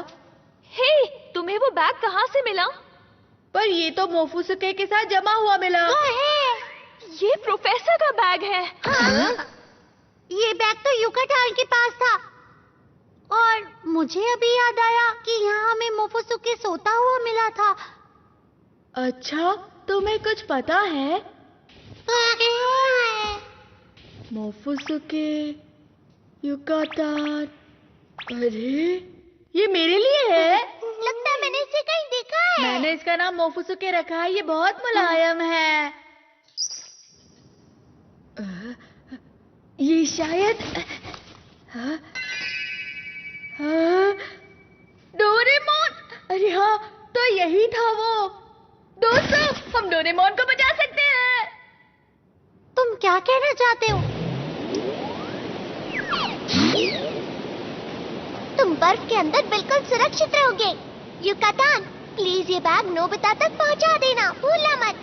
हे, तुम्हें वो बैग कहाँ से मिला? पर ये तो मोफुसुके के साथ जमा हुआ मिला। ये प्रोफेसर का बैग है। हाँ? ये बैग तो युकाटान के पास था। और मुझे अभी याद आया कि यहाँ हमें मोफुसुके सोता हुआ मिला था। अच्छा, तुम्हें कुछ पता है? मोफुसुके, युकाटान। अरे, ये मेरे लिए है। लगता है मैंने इसे कहीं देखा है। मैंने इसका नाम मोफुसुके रखा है। ये बहुत मुलायम है। ये शायद डोरेमोन। अरे हाँ, तो यही था वो। दोस्तों, हम डोरेमोन को बचा सकते हैं। तुम क्या कहना चाहते हो? तुम बर्फ के अंदर बिल्कुल सुरक्षित रहोगे। युकाटान, प्लीज ये बैग नोबिता तक पहुंचा देना, भूलना मत।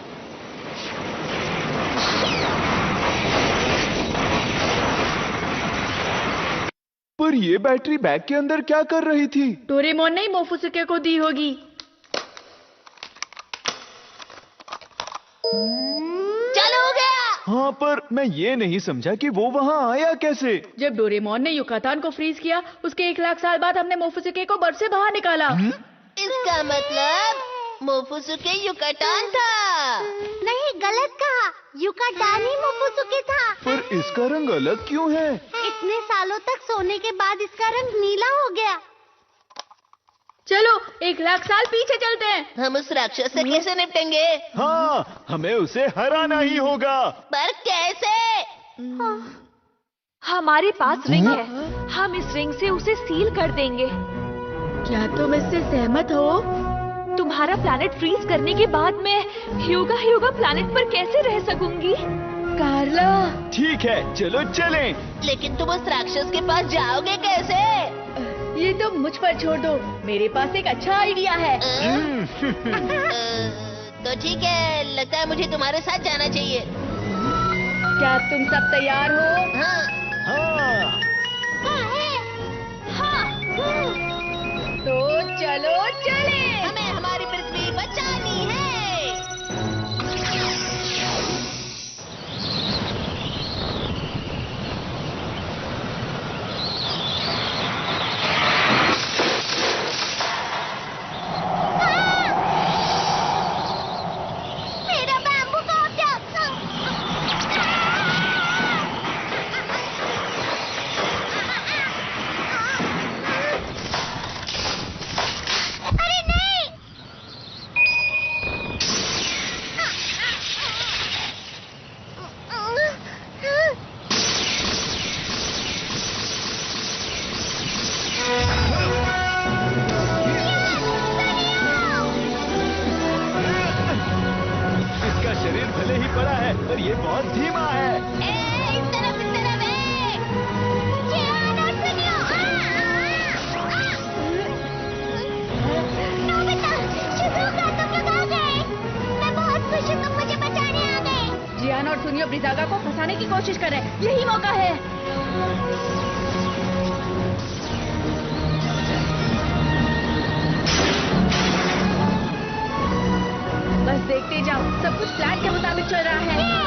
पर ये बैटरी बैग के अंदर क्या कर रही थी? डोरेमोन ने मोफुसुके को दी होगी। चलो हो गया। हाँ, पर मैं ये नहीं समझा कि वो वहाँ आया कैसे? जब डोरेमोन ने युकाटान को फ्रीज किया, उसके 1 लाख साल बाद हमने मोफुसुके को बर्फ से बाहर निकाला। इसका मतलब मोफुसुके युकाटान था। नहीं, गलत कहा। युकाटान ही मोफुसुके था। पर इसका रंग अलग क्यों है? इतने सालों तक सोने के बाद इसका रंग नीला हो गया। चलो 1 लाख साल पीछे चलते हैं। हम उस राक्षस से कैसे निपटेंगे? हाँ, हमें उसे हराना ही होगा। पर कैसे? हमारे पास रिंग है। हम इस रिंग से उसे सील कर देंगे। क्या तुम इससे सहमत हो? तुम्हारा प्लैनेट फ्रीज करने के बाद मैं ह्यूगा प्लैनेट पर कैसे रह सकूंगी? कार्ला, ठीक है, चलो चलें। लेकिन तुम उस राक्षस के पास जाओगे कैसे? ये तुम मुझ पर छोड़ दो। मेरे पास एक अच्छा आइडिया है। तो ठीक है, लगता है मुझे तुम्हारे साथ जाना चाहिए। क्या तुम सब तैयार हो? हाँ। हाँ। तो चलो चले। हमें हमारी पृथ्वी बचानी है। मेरा बैम्बू का ऑब्जेक्ट। ये बहुत धीमा है। इस तरफ जियान और सुनियो। नोबिता, शिज़ुका, तुम लोग आ गए। मैं बहुत खुश हूँ तुम मुझे बचाने आ गए। जियान और सुनियो ब्रिजागा को फंसाने की कोशिश कर रहे हैं। यही मौका है। बस देखते जाओ, सब कुछ प्लान के मुताबिक चल रहा है।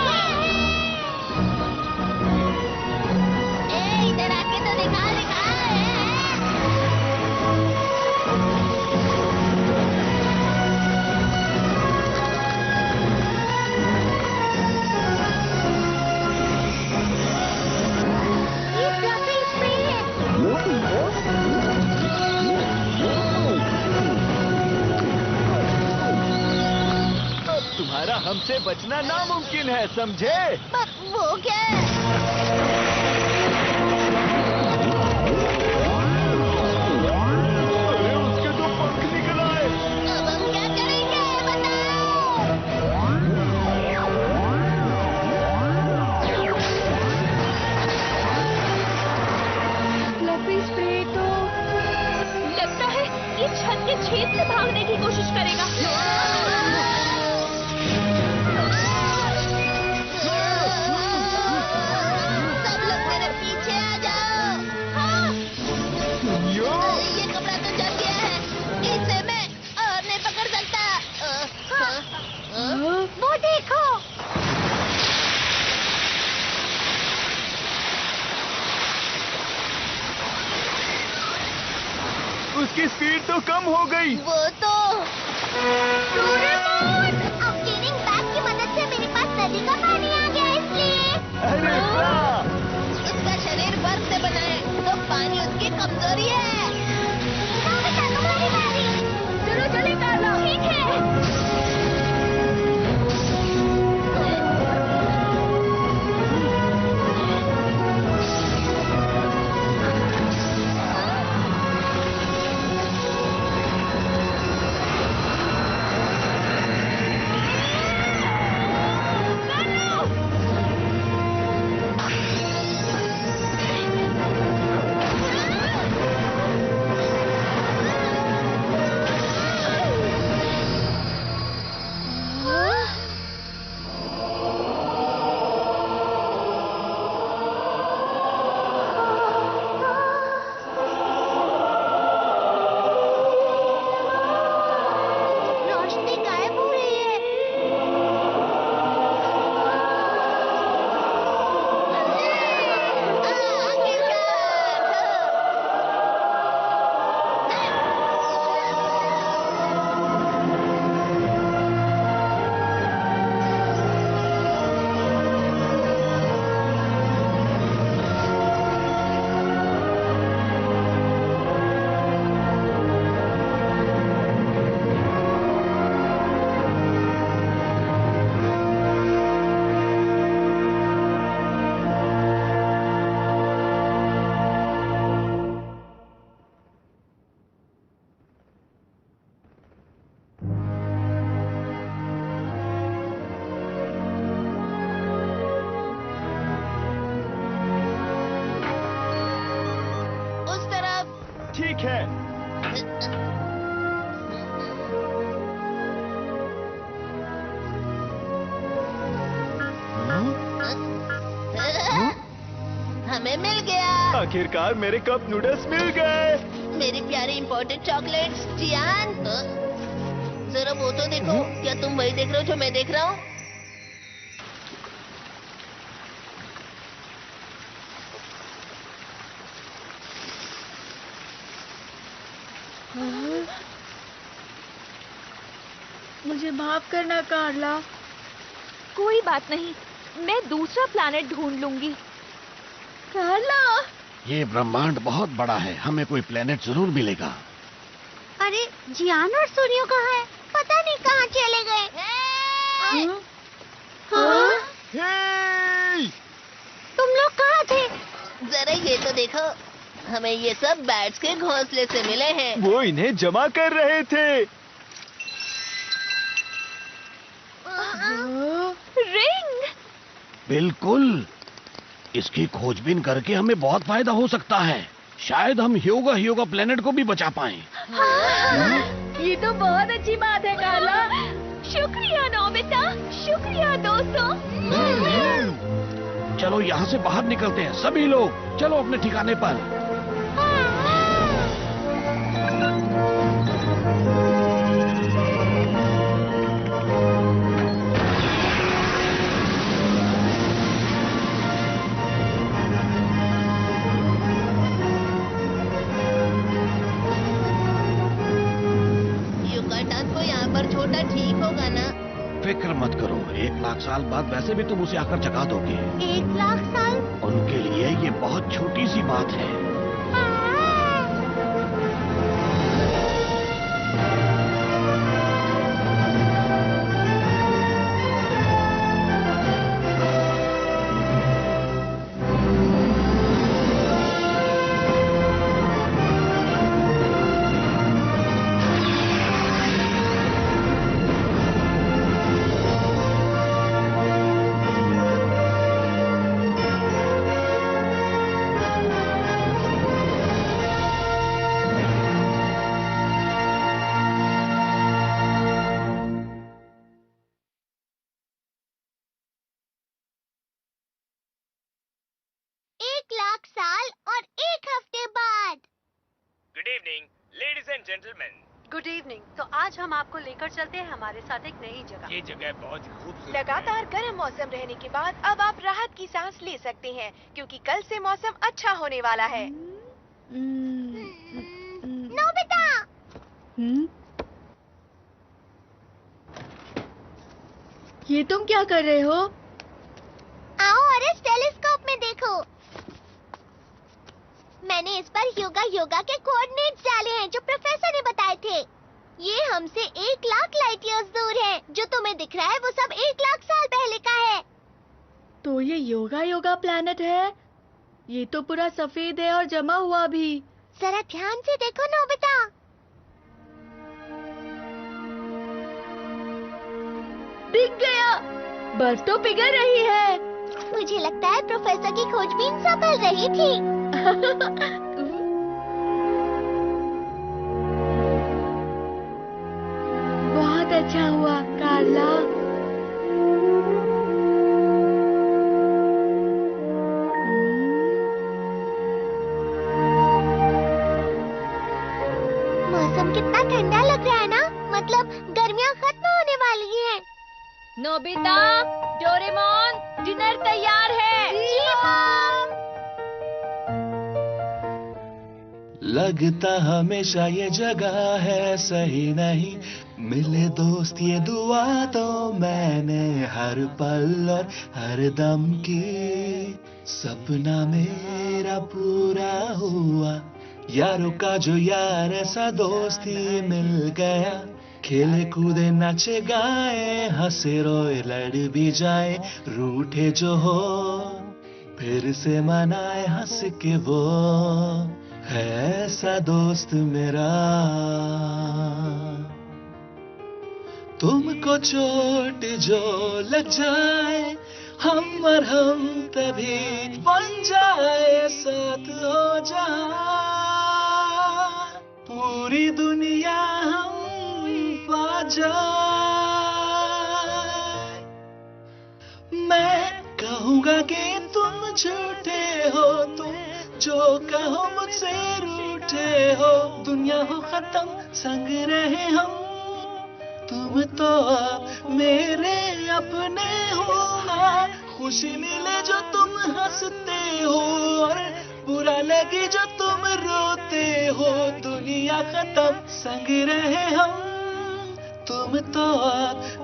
इधर आके तो दिखा। ये फ्लफी स्प्रे है। अब तुम्हारा हमसे बचना नामुमकिन है, समझे? वो क्या है? अरे उसके तो पंख निकल आए। अब हम क्या करेंगे बताओ। फ्लफी स्प्रे तो लगता है ये छत के छेद से भागने की कोशिश करेगा। सब लोग मेरे पीछे आ जाओ। हाँ, सुनियो, ये कपड़ा तो जल गया है। इसे मैं और नहीं पकड़ सकता। वो देखो। उसकी स्पीड तो कम हो गई। वो तो डोरेमोन! अब क्लीनिंग बैग की मदद से मेरे पास नदी का पानी आ गया इसलिए। अरे वाह! उसका शरीर बर्फ से बना है, तो पानी उसकी कमजोरी है। नोबिता, तुम्हारी बारी। चलो चले कार्ला। ठीक है। रोशनी गायब हो रही है। उस तरफ। ठीक है। हमें मिल गया। आखिरकार मेरे कप नूडल्स मिल गए। मेरी प्यारी इम्पोर्टेड चॉकलेट्स। जियान, जरा वो तो देखो। क्या तुम वही देख रहे हो जो मैं देख रहा हूँ? मुझे माफ करना कार्ला। कोई बात नहीं, मैं दूसरा प्लैनेट ढूंढ लूंगी। कार्ला! ये ब्रह्मांड बहुत बड़ा है, हमें कोई प्लेनेट जरूर मिलेगा। अरे जियान और सूर्यो कहाँ है? पता नहीं कहाँ चले गए। हाँ? हे! तुम लोग कहाँ थे? जरा ये तो देखो, हमें ये सब बैट्स के घोंसले से मिले हैं। वो इन्हें जमा कर रहे थे। रिंग! बिल्कुल, इसकी खोजबीन करके हमें बहुत फायदा हो सकता है। शायद हम ह्योगा प्लेनेट को भी बचा पाएं। ये तो बहुत अच्छी बात है कार्ला। शुक्रिया नोबिता, शुक्रिया दोस्तों। चलो यहाँ से बाहर निकलते हैं सभी लोग, चलो अपने ठिकाने पर। युगाटान को यहाँ पर छोटा ठीक होगा ना? फिक्र मत करो, 1 लाख साल बाद वैसे भी तुम उसे आकर जगा दोगे। 1 लाख साल? उनके लिए ये बहुत छोटी सी बात है। Good evening ladies and gentleman. Good evening. तो आज हम आपको लेकर चलते हैं हमारे साथ एक नई जगह। ये जगह बहुत ही खूबसूरत लगातार गर्म मौसम रहने के बाद अब आप राहत की सांस ले सकते हैं, क्योंकि कल से मौसम अच्छा होने वाला है। नोबिता! ये तुम क्या कर रहे हो? आओ और इस टेलीस्कोप में देखो। मैंने इस पर ह्योगा के कोऑर्डिनेट्स डाले हैं जो प्रोफेसर ने बताए थे। ये हमसे 1 लाख लाइट ईयर्स दूर है। जो तुम्हें दिख रहा है वो सब 1 लाख साल पहले का है। तो ये ह्योगा प्लैनेट है? ये तो पूरा सफेद है और जमा हुआ भी। जरा ध्यान से देखो नोबिता। दिख गया, बर्फ तो पिघल रही है। मुझे लगता है प्रोफेसर की खोजबीन सफल रही थी। बहुत अच्छा हुआ कार्ला। मौसम कितना ठंडा लग रहा है ना, मतलब गर्मियाँ खत्म होने वाली हैं। नोबिता, डोरेमोन, डिनर तैयार है। जी मॉम। लगता हमेशा ये जगह है सही नहीं, मिले दोस्त ये दुआ तो मैंने हर पल और हर दम की। सपना मेरा पूरा हुआ, यारों का जो यार ऐसा दोस्त ही मिल गया। खेले कूदे नाचे गाए, हंसे रोए लड़ भी जाए, रूठे जो हो फिर से मनाए हंस के वो है ऐसा दोस्त मेरा। तुमको चोट जो लग जाए, हम और हम तभी बन जाए, साथ हो जाए पूरी दुनिया हम पा जाए। मैं कहूँगा कि तुम झूठे हो, तुम जो कहो मुझसे रूठे हो। दुनिया हो खत्म संग रहे हम, तुम तो मेरे अपने हो। खुशी मिले जो तुम हंसते हो, और बुरा लगे जो तुम रोते हो। दुनिया खत्म संग रहे हम, तुम तो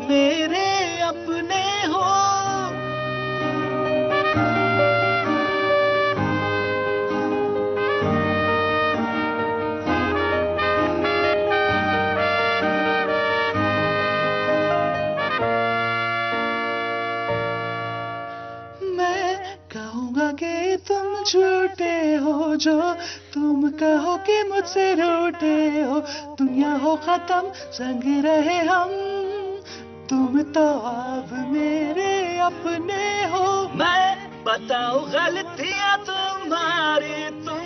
मेरे अपने हो। कि तुम झूठे हो जो तुम कहो कि मुझसे रूठे हो। दुनिया हो खत्म संग रहे हम, तुम तो अब मेरे अपने हो। मैं बताऊं गलतियां तुम्हारी, तुम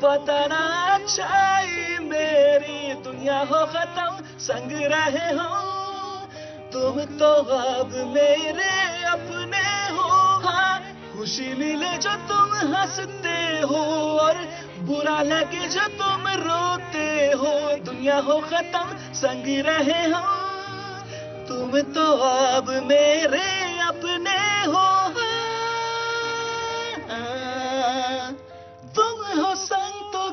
बताना अच्छाई मेरी। दुनिया हो खत्म संग रहे हो, तुम तो अब मेरे अपने हो। हाँ, खुशी मिले जो तुम हंसते हो, और बुरा लगे जो तुम रोते हो। दुनिया हो खत्म संग रहे हो, तुम तो अब मेरे अपने हो। तुम हो संग तो